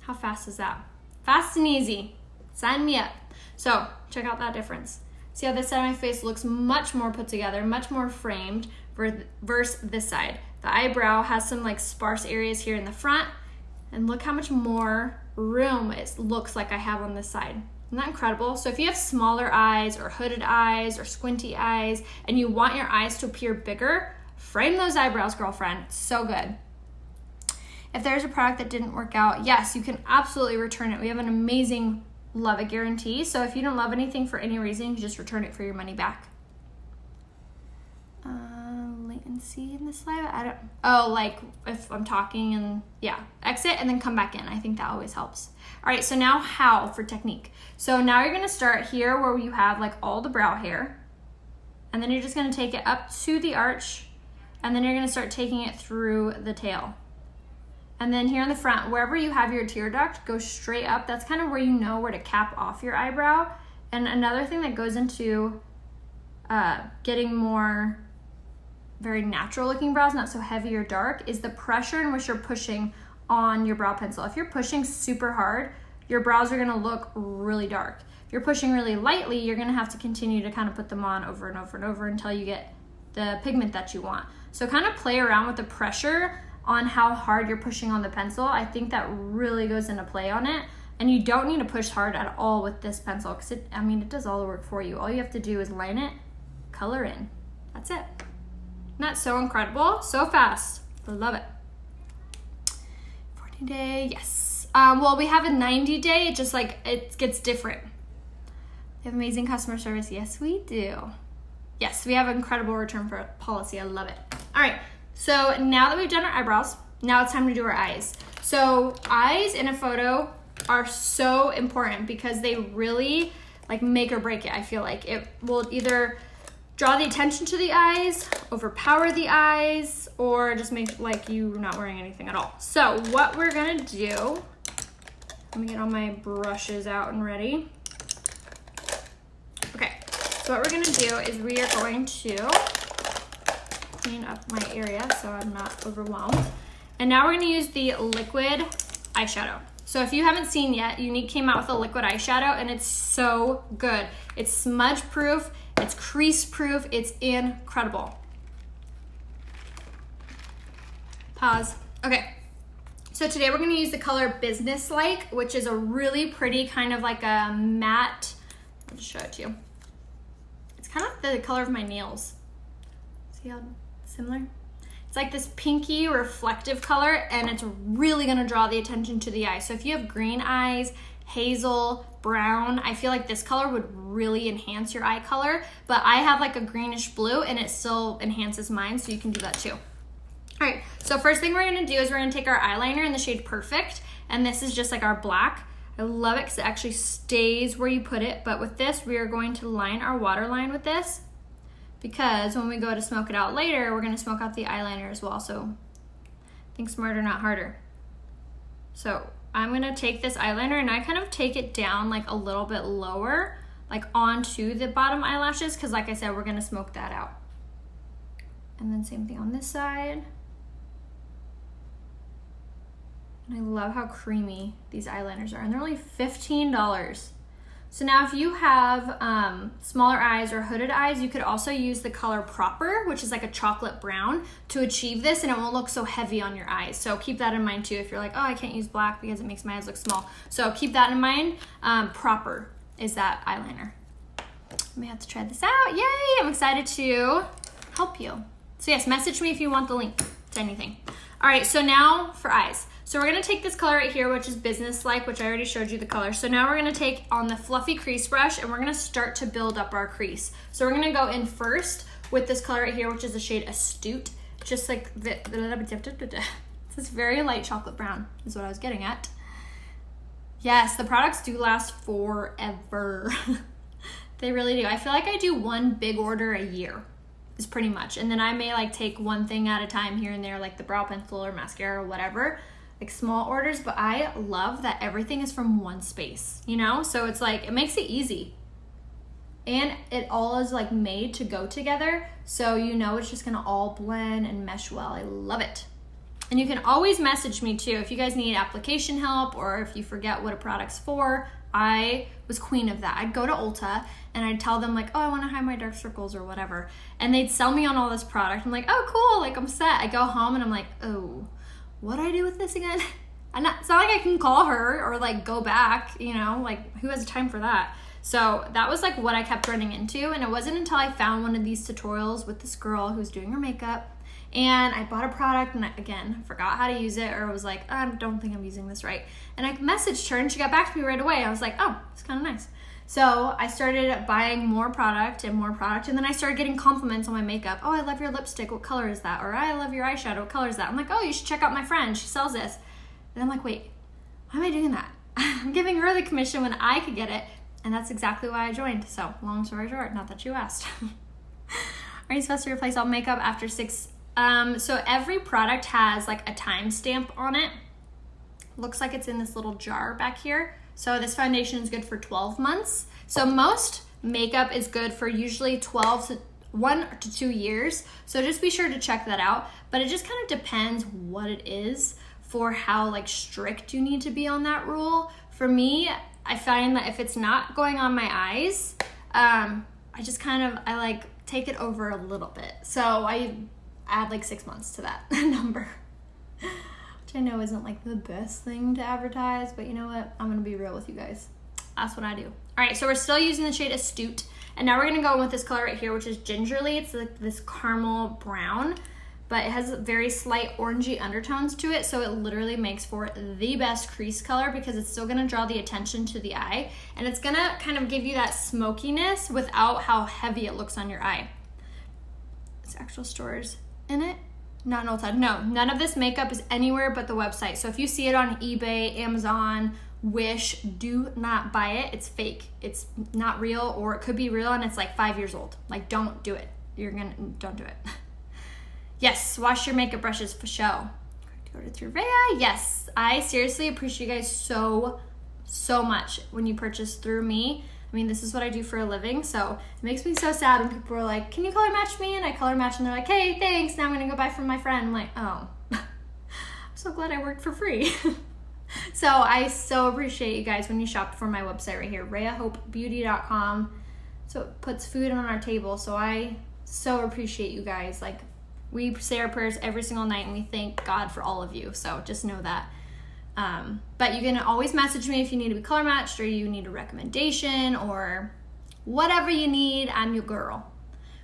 How fast is that? Fast and easy. Sign me up. So check out that difference. See how this side of my face looks much more put together, much more framed versus this side. The eyebrow has some like sparse areas here in the front, and look how much more room it looks like I have on this side. Isn't that incredible? So if you have smaller eyes or hooded eyes or squinty eyes and you want your eyes to appear bigger, frame those eyebrows, girlfriend. It's so good. If there's a product that didn't work out, yes, you can absolutely return it. We have an amazing love it guarantee. So if you don't love anything for any reason, you just return it for your money back. Latency in the slide. Like if I'm talking and exit and then come back in. I think that always helps. All right, so now how for technique. So now you're gonna start here where you have like all the brow hair, and then you're just gonna take it up to the arch, and then you're gonna start taking it through the tail. And then here in the front, wherever you have your tear duct, go straight up. That's kind of where you know where to cap off your eyebrow. And another thing that goes into getting more very natural looking brows, not so heavy or dark, is the pressure in which you're pushing on your brow pencil. If you're pushing super hard, your brows are gonna look really dark. If you're pushing really lightly, you're gonna have to continue to kind of put them on over and over and over until you get the pigment that you want. So kind of play around with the pressure on how hard you're pushing on the pencil. I think that really goes into play on it. And you don't need to push hard at all with this pencil because it does all the work for you. All you have to do is line it, color in. That's it. Isn't that so incredible? So fast. I love it. 40-day, yes. Well, we have a 90-day. It just like, it gets different. We have amazing customer service. Yes, we do. Yes, we have an incredible return policy. I love it. All right. So now that we've done our eyebrows, now it's time to do our eyes. So eyes in a photo are so important because they really like make or break it. I feel like it will either draw the attention to the eyes, overpower the eyes, or just make like you not wearing anything at all. So what we're gonna do, let me get all my brushes out and ready. Okay, so what we're gonna do is we are going to clean up my area so I'm not overwhelmed. And now we're gonna use the liquid eyeshadow. So if you haven't seen yet, Unique came out with a liquid eyeshadow and it's so good. It's smudge proof, it's crease proof, it's incredible. Pause. Okay, so today we're gonna use the color Business Like, which is a really pretty kind of like a matte, I'll just show it to you. It's kind of the color of my nails. See how similar? It's like this pinky reflective color and it's really gonna draw the attention to the eye. So if you have green eyes, hazel, brown, I feel like this color would really enhance your eye color, but I have like a greenish blue and it still enhances mine, so you can do that too. All right, so first thing we're gonna do is we're gonna take our eyeliner in the shade Perfect, and this is just like our black. I love it because it actually stays where you put it, but with this, we are going to line our waterline with this, because when we go to smoke it out later, we're gonna smoke out the eyeliner as well. So think smarter, not harder. So I'm gonna take this eyeliner and I kind of take it down like a little bit lower, like onto the bottom eyelashes, because like I said, we're gonna smoke that out. And then same thing on this side. And I love how creamy these eyeliners are, and they're only $15. So now if you have smaller eyes or hooded eyes, you could also use the color Proper, which is like a chocolate brown, to achieve this, and it won't look so heavy on your eyes. So keep that in mind too if you're like, oh, I can't use black because it makes my eyes look small. So keep that in mind. Proper is that eyeliner. I may have to try this out. Yay, I'm excited to help you. So yes, message me if you want the link to anything. All right, so now for eyes. So we're gonna take this color right here, which is Business Like, which I already showed you the color. So now we're gonna take on the fluffy crease brush and we're gonna start to build up our crease. So we're gonna go in first with this color right here, which is the shade Astute. Just like this very light chocolate brown is what I was getting at. Yes, the products do last forever. They really do. I feel like I do one big order a year is pretty much. And then I may like take one thing at a time here and there, like the brow pencil or mascara or whatever, like small orders, but I love that everything is from one space, you know? So it's like, it makes it easy. And it all is like made to go together. So you know it's just gonna all blend and mesh well. I love it. And you can always message me too if you guys need application help or if you forget what a product's for. I was queen of that. I'd go to Ulta and I'd tell them like, oh, I want to hide my dark circles or whatever. And they'd sell me on all this product. I'm like, oh, cool, like I'm set. I go home and I'm like, oh, what do I do with this again? It's not like I can call her or like go back, you know, like who has time for that? So that was like what I kept running into. And it wasn't until I found one of these tutorials with this girl who was doing her makeup and I bought a product and I, again, forgot how to use it or was like, I don't think I'm using this right. And I messaged her and she got back to me right away. I was like, oh, it's kind of nice. So I started buying more product and then I started getting compliments on my makeup. Oh, I love your lipstick. What color is that? Or I love your eyeshadow. What color is that? I'm like, oh, you should check out my friend. She sells this. And I'm like, wait, why am I doing that? I'm giving her the commission when I could get it. And that's exactly why I joined. So long story short, not that you asked. Are you supposed to replace all makeup after 6? So every product has like a timestamp on it. Looks like it's in this little jar back here. So this foundation is good for 12 months. So most makeup is good for usually 1 to 2 years. So just be sure to check that out. But it just kind of depends what it is for how like strict you need to be on that rule. For me, I find that if it's not going on my eyes, I like take it over a little bit. So I add like 6 months to that number. Which I know isn't like the best thing to advertise, but you know what? I'm gonna be real with you guys. That's what I do. All right, so we're still using the shade Astute, and now we're gonna go with this color right here, which is Gingerly. It's like this caramel brown, but it has very slight orangey undertones to it, so it literally makes for the best crease color because it's still gonna draw the attention to the eye, and it's gonna kind of give you that smokiness without how heavy it looks on your eye. It's actual stores in it. not an old side. No, none of this makeup is anywhere but the website. So if you see it on eBay, Amazon, Wish, do not buy it. It's fake. It's not real, or it could be real and it's like 5 years old. Like, don't do it. Don't do it. Yes, wash your makeup brushes for show. Go to through Rhea. Yes, I seriously appreciate you guys so much when you purchase through me. I mean, this is what I do for a living, so it makes me so sad when people are like, can you color match me? And I color match and they're like, hey, thanks, now I'm gonna go buy from my friend. I'm like, oh, I'm so glad I worked for free. So I so appreciate you guys when you shop for my website right here, RheaHopeBeauty.com. So it puts food on our table. So I so appreciate you guys. Like, we say our prayers every single night and we thank God for all of you. So just know that. But you can always message me if you need to be color matched or you need a recommendation or whatever you need. I'm your girl.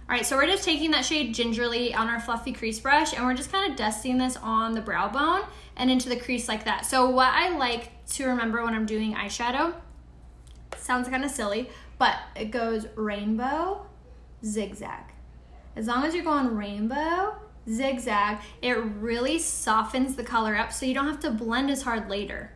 All right, so we're just taking that shade Gingerly on our fluffy crease brush and we're just kind of dusting this on the brow bone and into the crease like that. So what I like to remember when I'm doing eyeshadow, sounds kind of silly, but it goes rainbow, zigzag. As long as you're going rainbow, zigzag, it really softens the color up so you don't have to blend as hard later.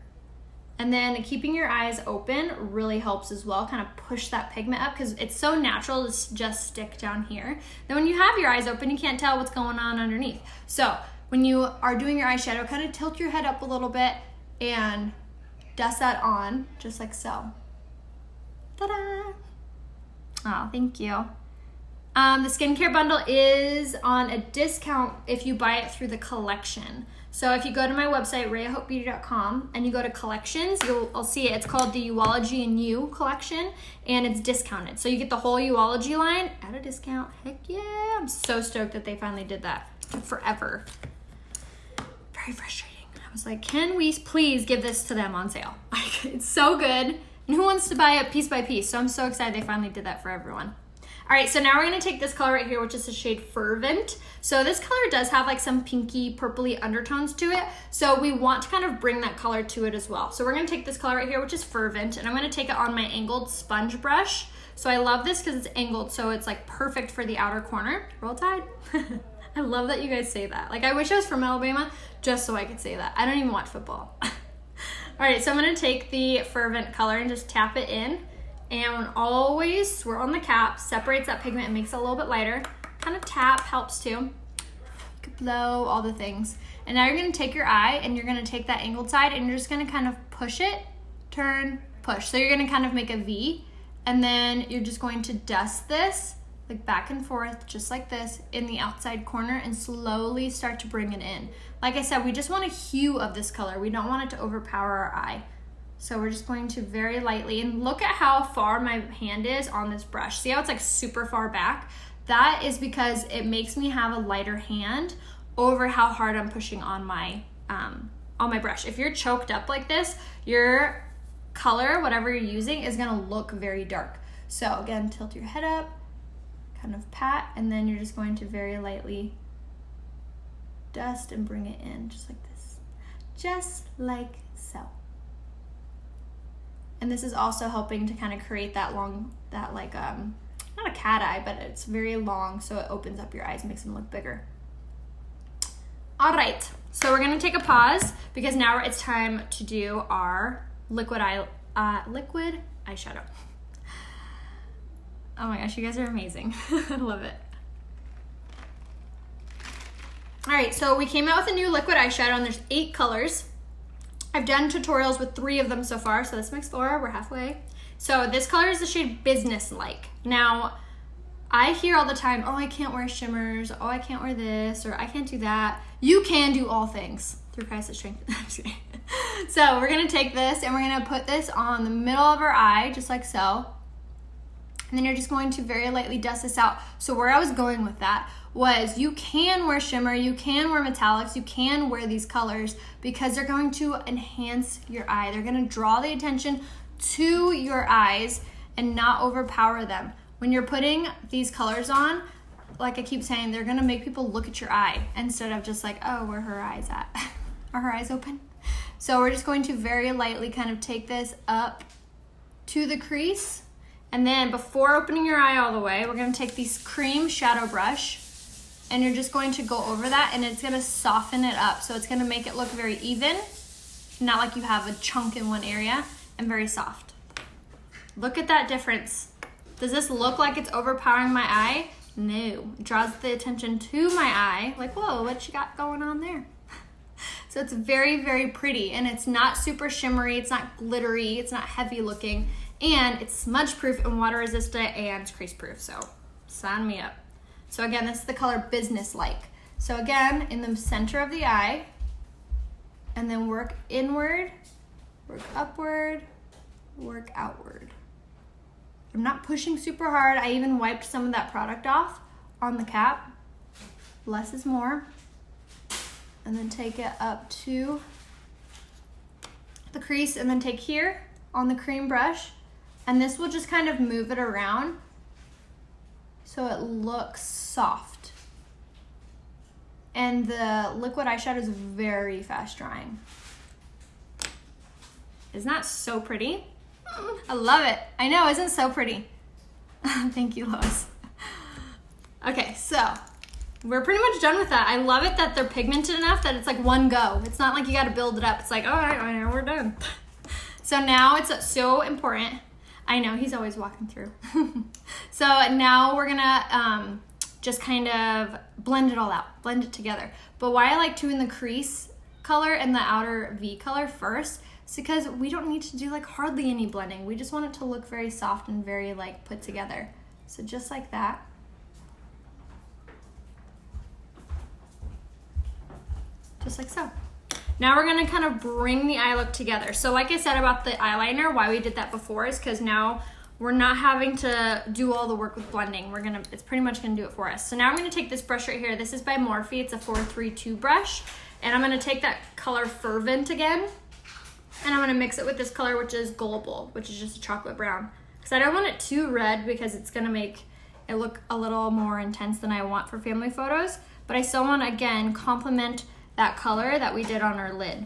And then keeping your eyes open really helps as well, kind of push that pigment up because it's so natural to just stick down here. Then when you have your eyes open, you can't tell what's going on underneath. So when you are doing your eyeshadow, kind of tilt your head up a little bit and dust that on just like so. Ta-da! Oh, thank you. The skincare bundle is on a discount if you buy it through the collection. So if you go to my website, RheaHopeBeauty.com, and you go to collections, you'll see it. It's called the Uology and You collection, and it's discounted. So you get the whole Uology line at a discount. Heck yeah. I'm so stoked that they finally did that. It took forever. Very frustrating. I was like, can we please give this to them on sale? It's so good. And who wants to buy it piece by piece? So I'm so excited they finally did that for everyone. All right, so now we're gonna take this color right here, which is the shade Fervent. So this color does have like some pinky, purpley undertones to it. So we want to kind of bring that color to it as well. So we're gonna take this color right here, which is Fervent, and I'm gonna take it on my angled sponge brush. So I love this because it's angled, so it's like perfect for the outer corner. Roll Tide. I love that you guys say that. Like, I wish I was from Alabama just so I could say that. I don't even watch football. All right, so I'm gonna take the Fervent color and just tap it in. And always swirl on the cap, separates that pigment and makes it a little bit lighter. Kind of tap helps too. You could blow, all the things. And now you're gonna take your eye and you're gonna take that angled side and you're just gonna kind of push it, turn, push. So you're gonna kind of make a V and then you're just going to dust this like back and forth, just like this in the outside corner and slowly start to bring it in. Like I said, we just want a hue of this color. We don't want it to overpower our eye. So we're just going to very lightly, and look at how far my hand is on this brush. See how it's like super far back? That is because it makes me have a lighter hand over how hard I'm pushing on my brush. If you're choked up like this, your color, whatever you're using, is gonna look very dark. So again, tilt your head up, kind of pat, and then you're just going to very lightly dust and bring it in just like this. Just like so. And this is also helping to kind of create that long, that like, not a cat eye, but it's very long, so it opens up your eyes, makes them look bigger. All right, so we're gonna take a pause because now it's time to do our liquid eyeshadow. Oh my gosh, you guys are amazing. I love it. All right, so we came out with a new liquid eyeshadow and there's 8 colors. I've done tutorials with 3 of them so far, so this makes 4, we're halfway. So this color is the shade Business-like. Now, I hear all the time, oh, I can't wear shimmers, oh, I can't wear this, or I can't do that. You can do all things through Christ's strength. I'm just kidding. So we're gonna take this and we're gonna put this on the middle of our eye, just like so. And then you're just going to very lightly dust this out. So where I was going with that was you can wear shimmer, you can wear metallics, you can wear these colors because they're going to enhance your eye. They're gonna draw the attention to your eyes and not overpower them. When you're putting these colors on, like I keep saying, they're gonna make people look at your eye instead of just like, oh, where her eyes at? Are her eyes open? So we're just going to very lightly kind of take this up to the crease. And then before opening your eye all the way, we're gonna take this cream shadow brush and you're just going to go over that, and it's gonna soften it up. So it's gonna make it look very even, not like you have a chunk in one area, and very soft. Look at that difference. Does this look like it's overpowering my eye? No, it draws the attention to my eye, like, whoa, what you got going on there? So it's very, very pretty, and it's not super shimmery, it's not glittery, it's not heavy looking, and it's smudge proof and water resistant and crease proof, so sign me up. So again, this is the color Business Like. So again, in the center of the eye, and then work inward, work upward, work outward. I'm not pushing super hard. I even wiped some of that product off on the cap. Less is more. And then take it up to the crease, and then take here on the cream brush, and this will just kind of move it around so it looks soft. And the liquid eyeshadow is very fast drying. Isn't that so pretty? I love it. I know, isn't it so pretty? Thank you, Lois. Okay, so we're pretty much done with that. I love it that they're pigmented enough that it's like one go. It's not like you gotta build it up. It's like, all right, we're done. So now it's so important. I know, he's always walking through. So now we're gonna just kind of blend it all out, blend it together. But why I like doing the crease color and the outer V color first, it's because we don't need to do like hardly any blending. We just want it to look very soft and very like put together. So just like that. Just like so. Now we're gonna kind of bring the eye look together. So like I said about the eyeliner, why we did that before is because now we're not having to do all the work with blending. It's pretty much gonna do it for us. So now I'm gonna take this brush right here. This is by Morphe, it's a 432 brush. And I'm gonna take that color Fervent again, and I'm gonna mix it with this color, which is Gullible, which is just a chocolate brown. Because I don't want it too red because it's gonna make it look a little more intense than I want for family photos. But I still wanna, again, complement that color that we did on our lid.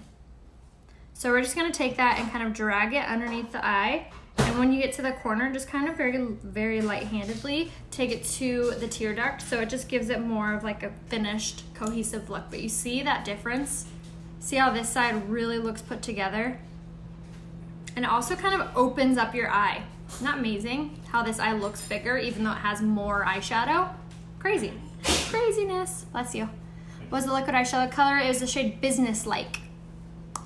So we're just gonna take that and kind of drag it underneath the eye. And when you get to the corner, just kind of very, very light-handedly take it to the tear duct. So it just gives it more of like a finished, cohesive look. But you see that difference? See how this side really looks put together? And it also kind of opens up your eye. Isn't that amazing? How this eye looks bigger even though it has more eyeshadow? Crazy. Craziness. Bless you. What was the liquid eyeshadow color? It was the shade Business Like.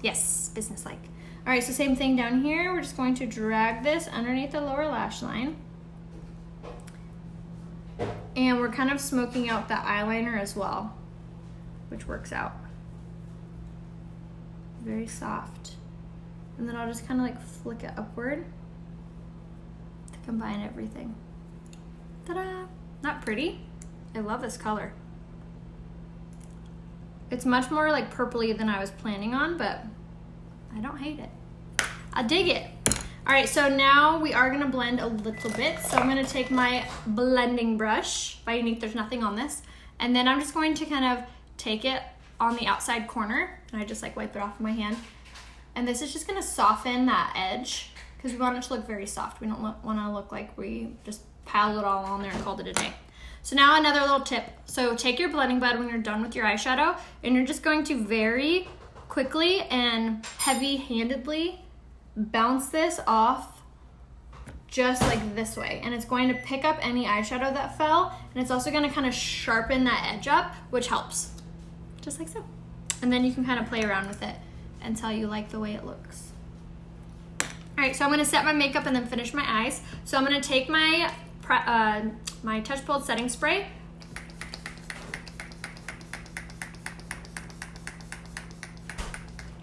Yes, Business Like. All right, so same thing down here. We're just going to drag this underneath the lower lash line. And we're kind of smoking out the eyeliner as well, which works out. Very soft. And then I'll just kind of like flick it upward to combine everything. Ta-da! Not pretty? I love this color. It's much more like purpley than I was planning on, but I don't hate it. I dig it. All right, so now we are gonna blend a little bit. So I'm gonna take my blending brush, by Unique, there's nothing on this, and then I'm just going to kind of take it on the outside corner, and I just like wipe it off with my hand. And this is just gonna soften that edge, because we want it to look very soft. We don't wanna look like we just piled it all on there and called it a day. So now another little tip. So take your blending bud when you're done with your eyeshadow, and you're just going to very quickly and heavy-handedly bounce this off just like this way. And it's going to pick up any eyeshadow that fell, and it's also gonna kind of sharpen that edge up, which helps. Just like so. And then you can kind of play around with it until you like the way it looks. All right, so I'm gonna set my makeup and then finish my eyes. So I'm gonna take my my Touch Pulled setting spray,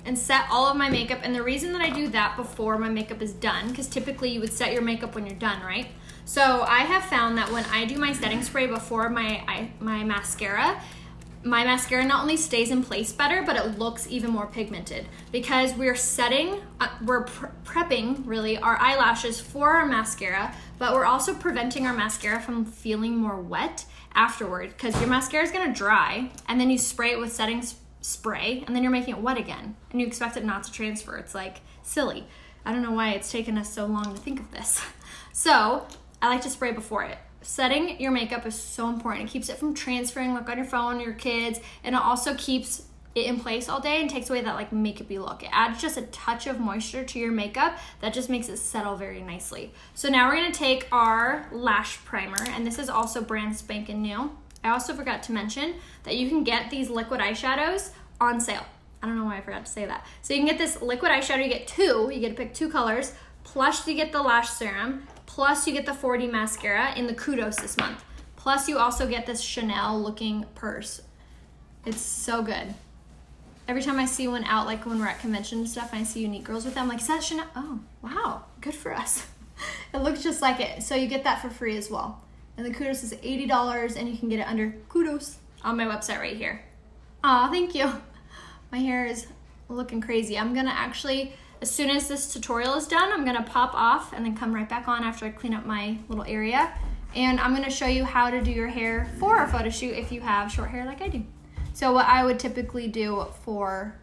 and set all of my makeup. And the reason that I do that before my makeup is done, because typically you would set your makeup when you're done, right? So I have found that when I do my setting spray before my mascara not only stays in place better, but it looks even more pigmented, because we're prepping really our eyelashes for our mascara, but we're also preventing our mascara from feeling more wet afterward, because your mascara is gonna dry, and then you spray it with setting spray, and then you're making it wet again, and you expect it not to transfer. It's like silly. I don't know why it's taken us so long to think of this. So I like to spray before it. setting your makeup is so important. It keeps it from transferring like on your phone, your kids, and it also keeps it in place all day and takes away that like makeup-y look. It adds just a touch of moisture to your makeup that just makes it settle very nicely. So now we're gonna take our lash primer, and this is also brand spanking new. I also forgot to mention that you can get these liquid eyeshadows on sale. I don't know why I forgot to say that. So you can get this liquid eyeshadow, you get two, you get to pick 2 colors, plus you get the lash serum, plus you get the 4D mascara in the Kudos this month. Plus you also get this Chanel looking purse. It's so good. Every time I see one out, like when we're at convention and stuff, and I see Unique Girls with them, I'm like, is that Chanel? Oh, wow, good for us. It looks just like it. So you get that for free as well. And the Kudos is $80, and you can get it under Kudos on my website right here. Aw, thank you. My hair is looking crazy. I'm gonna actually, as soon as this tutorial is done, I'm gonna pop off and then come right back on after I clean up my little area. And I'm gonna show you how to do your hair for a photo shoot if you have short hair like I do. So what I would typically do for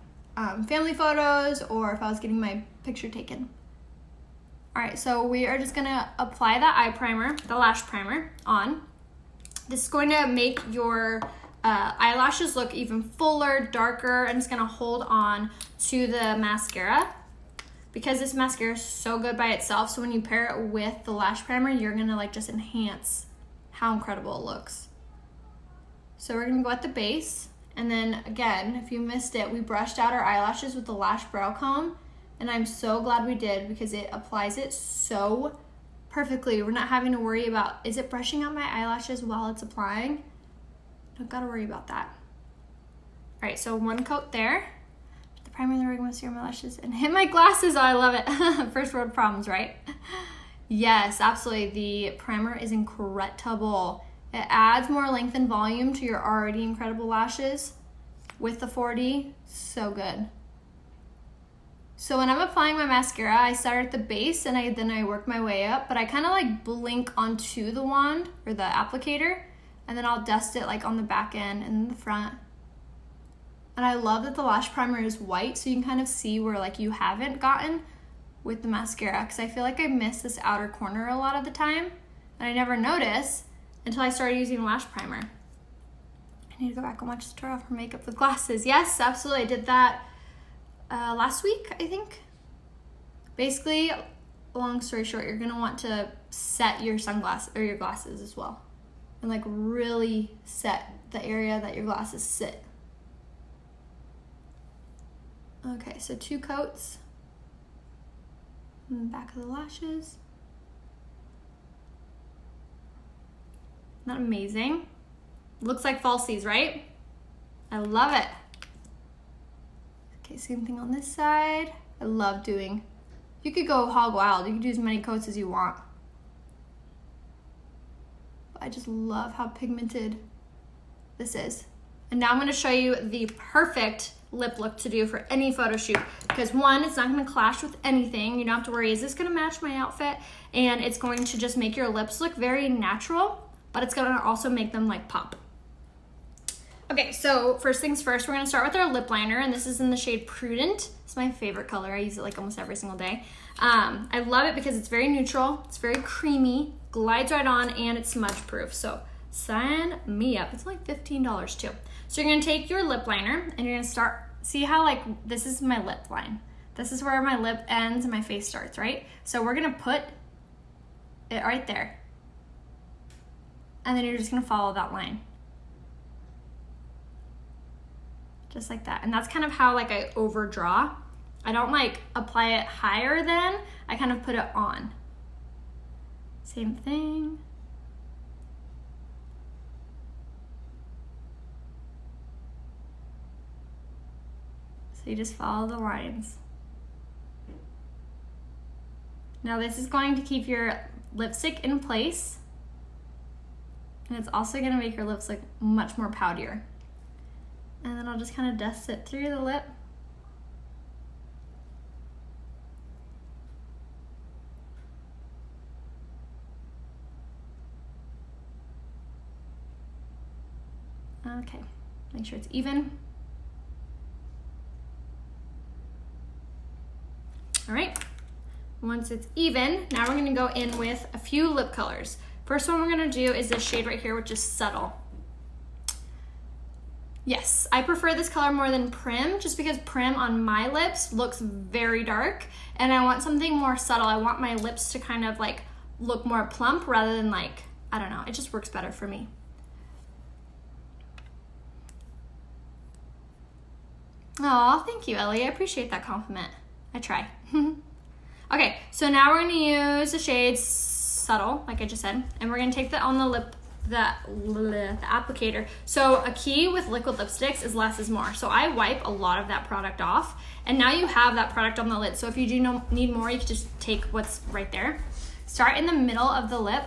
family photos, or if I was getting my picture taken. All right, so we are just gonna apply the eye primer, the lash primer on. This is going to make your eyelashes look even fuller, darker, and it's gonna hold on to the mascara. Because this mascara is so good by itself, so when you pair it with the lash primer, you're gonna like just enhance how incredible it looks. So we're gonna go at the base, and then again, if you missed it, we brushed out our eyelashes with the lash brow comb, and I'm so glad we did because it applies it so perfectly. We're not having to worry about, is it brushing out my eyelashes while it's applying? Don't gotta worry about that. All right, so 1 coat there. The primer, the regular mascara, my lashes, and hit my glasses. Oh, I love it. First world problems, right? Yes, absolutely. The primer is incredible. It adds more length and volume to your already incredible lashes with the 4D. So good. So when I'm applying my mascara, I start at the base and then I work my way up, but I kind of like blink onto the wand or the applicator, and then I'll dust it like on the back end and the front. And I love that the lash primer is white, so you can kind of see where like you haven't gotten with the mascara, because I feel like I miss this outer corner a lot of the time, and I never notice until I started using lash primer. I need to go back and watch the tutorial for makeup with glasses. Yes, absolutely, I did that last week, I think. Basically, long story short, you're gonna want to set your sunglasses or your glasses as well, and like really set the area that your glasses sit. Okay, so 2 coats on the back of the lashes. Isn't that amazing? Looks like falsies, right? I love it. Okay, same thing on this side. I love doing, you could go hog wild. You could do as many coats as you want. But I just love how pigmented this is. And now I'm gonna show you the perfect lip look to do for any photo shoot, because 1, it's not gonna clash with anything. You don't have to worry, is this gonna match my outfit? And it's going to just make your lips look very natural, but it's gonna also make them like pop. Okay, so first things first, we're gonna start with our lip liner, and this is in the shade Prudent. It's my favorite color. I use it like almost every single day. I love it because it's very neutral, it's very creamy, glides right on, and it's smudge proof. So sign me up. It's like $15 too. So you're gonna take your lip liner and you're gonna start, see how like this is my lip line. This is where my lip ends and my face starts, right? So we're gonna put it right there. And then you're just gonna follow that line. Just like that. And that's kind of how like I overdraw. I don't like apply it higher than, I kind of put it on. Same thing. So you just follow the lines. Now this is going to keep your lipstick in place, and it's also going to make your lips look much more powderier. And then I'll just kind of dust it through the lip. Okay, make sure it's even. All right, once it's even, now we're gonna go in with a few lip colors. First one we're gonna do is this shade right here, which is Subtle. Yes, I prefer this color more than Prim, just because Prim on my lips looks very dark, and I want something more subtle. I want my lips to kind of like look more plump rather than like, I don't know, it just works better for me. Oh, thank you, Ellie. I appreciate that compliment. I try. Okay, so now we're gonna use the shade Subtle, like I just said, and we're gonna take that on the lip, the applicator. So a key with liquid lipsticks is less is more. So I wipe a lot of that product off, and now you have that product on the lid. So if you do need more, you can just take what's right there. Start in the middle of the lip,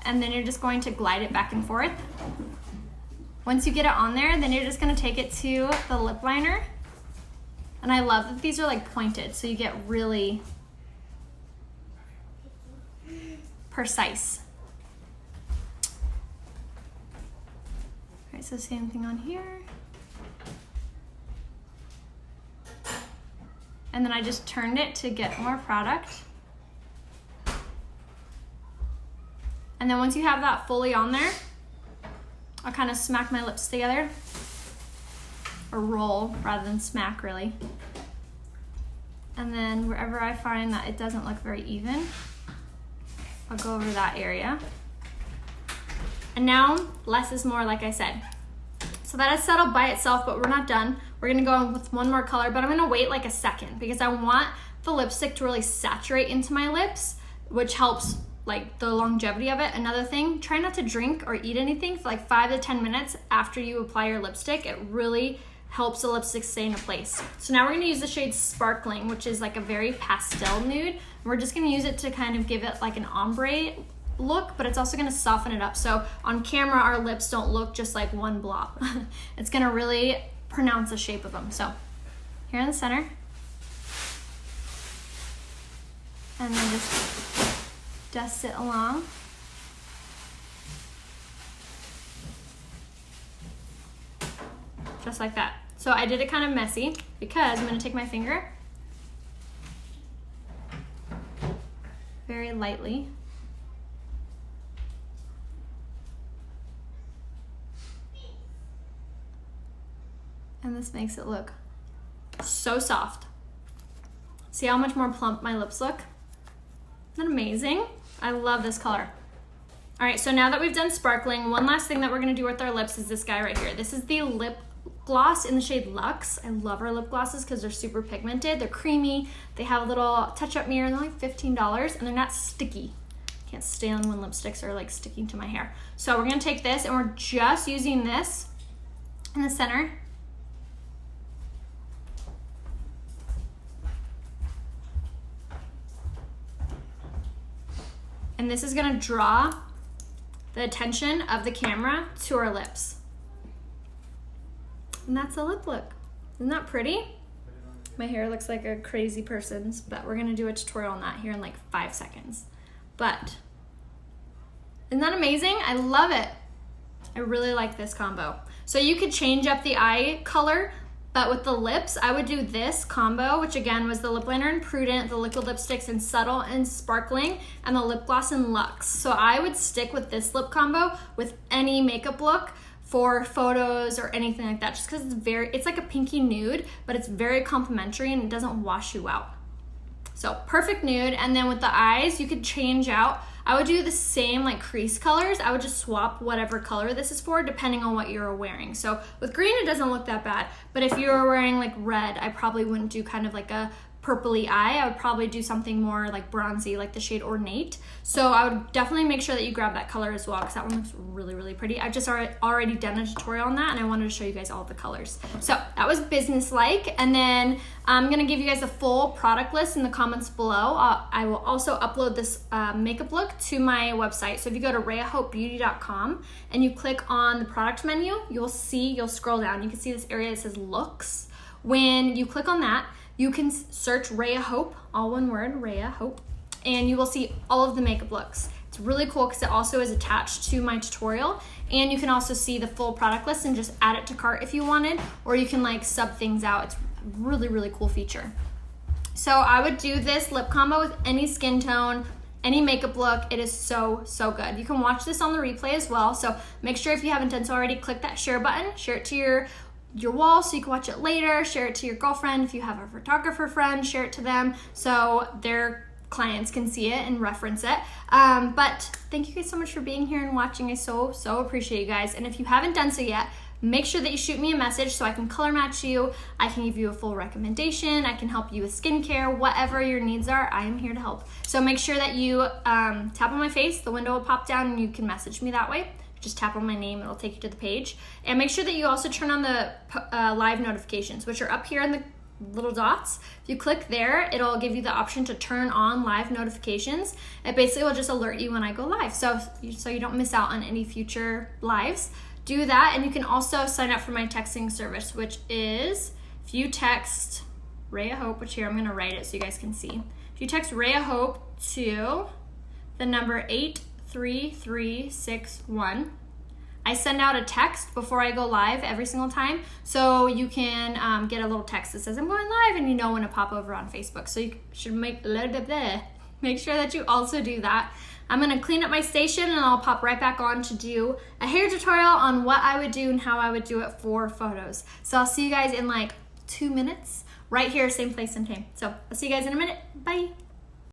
and then you're just going to glide it back and forth. Once you get it on there, then you're just gonna take it to the lip liner. And I love that these are like pointed, so you get really precise. All right, so same thing on here. And then I just turned it to get more product. And then once you have that fully on there, I'll kind of smack my lips together, or roll rather than smack really. And then wherever I find that it doesn't look very even, I'll go over that area. And now less is more, like I said. So that is Subtle by itself, but we're not done. We're gonna go on with one more color, but I'm gonna wait like a second because I want the lipstick to really saturate into my lips, which helps like the longevity of it. Another thing, try not to drink or eat anything for like 5 to 10 minutes after you apply your lipstick. It really helps the lipstick stay in place. So now we're gonna use the shade Sparkling, which is like a very pastel nude. We're just gonna use it to kind of give it like an ombre look, but it's also gonna soften it up. So on camera, our lips don't look just like one blob. It's gonna really pronounce the shape of them. So here in the center, and then just dust it along. Just like that. So I did it kind of messy because I'm gonna take my finger very lightly and this makes it look so soft. See how much more plump my lips look? Isn't that amazing? I love this color. All right, so now that we've done Sparkling, one last thing that we're gonna do with our lips is this guy right here. This is the lip gloss in the shade Luxe. I love our lip glosses because they're super pigmented. They're creamy. They have a little touch-up mirror, and they're like $15, and they're not sticky. Can't stand when lipsticks are like sticking to my hair. So we're gonna take this, and we're just using this in the center. And this is gonna draw the attention of the camera to our lips. And that's a lip look. Isn't that pretty? My hair looks like a crazy person's, but we're gonna do a tutorial on that here in like 5 seconds. But, isn't that amazing? I love it. I really like this combo. So you could change up the eye color, but with the lips, I would do this combo, which again was the lip liner in Prudent, the liquid lipsticks in Subtle and Sparkling, and the lip gloss in Luxe. So I would stick with this lip combo with any makeup look for photos or anything like that, just because it's like a pinky nude, but it's very complimentary and it doesn't wash you out. So perfect nude. And then with the eyes, you could change out. I would do the same like crease colors. I would just swap whatever color this is for depending on what you're wearing. So with green, it doesn't look that bad, but if you were wearing like red, I probably wouldn't do kind of like a purpley eye. I would probably do something more like bronzy, like the shade Ornate. So I would definitely make sure that you grab that color as well, because that one looks really, really pretty. I've just already done a tutorial on that, and I wanted to show you guys all the colors. So that was business-like, and then I'm gonna give you guys a full product list in the comments below. I will also upload this makeup look to my website. So if you go to RheaHopeBeauty.com and you click on the product menu, you'll scroll down. You can see this area that says looks. When you click on that, you can search Rhea Hope, all one word, Rhea Hope, and you will see all of the makeup looks. It's really cool because it also is attached to my tutorial, and you can also see the full product list and just add it to cart if you wanted, or you can like sub things out. It's a really, really cool feature. So I would do this lip combo with any skin tone, any makeup look. It is so, so good. You can watch this on the replay as well. So make sure if you haven't done so already, click that share button, share it to your wall so you can watch it later, share it to your girlfriend. If you have a photographer friend, share it to them so their clients can see it and reference it. But thank you guys so much for being here and watching. I so appreciate you guys. And if you haven't done so yet, make sure that you shoot me a message so I can color match you. I can give you a full recommendation. I can help you with skincare, whatever your needs are, I am here to help. So make sure that you tap on my face, the window will pop down and you can message me that way. Just tap on my name, it'll take you to the page. And make sure that you also turn on the live notifications, which are up here in the little dots. If you click there, it'll give you the option to turn on live notifications. It basically will just alert you when I go live. So you don't miss out on any future lives. Do that, and you can also sign up for my texting service, which is if you text Rhea Hope, which here I'm gonna write it so you guys can see. If you text Rhea Hope to the number 83361, I send out a text before I go live every single time, so you can get a little text that says I'm going live, and you know when to pop over on Facebook. So you should make sure that you also do that. I'm gonna clean up my station and I'll pop right back on to do a hair tutorial on what I would do and how I would do it for photos. So I'll see you guys in like 2 minutes right here, same place and time. So I'll see you guys in a minute. Bye.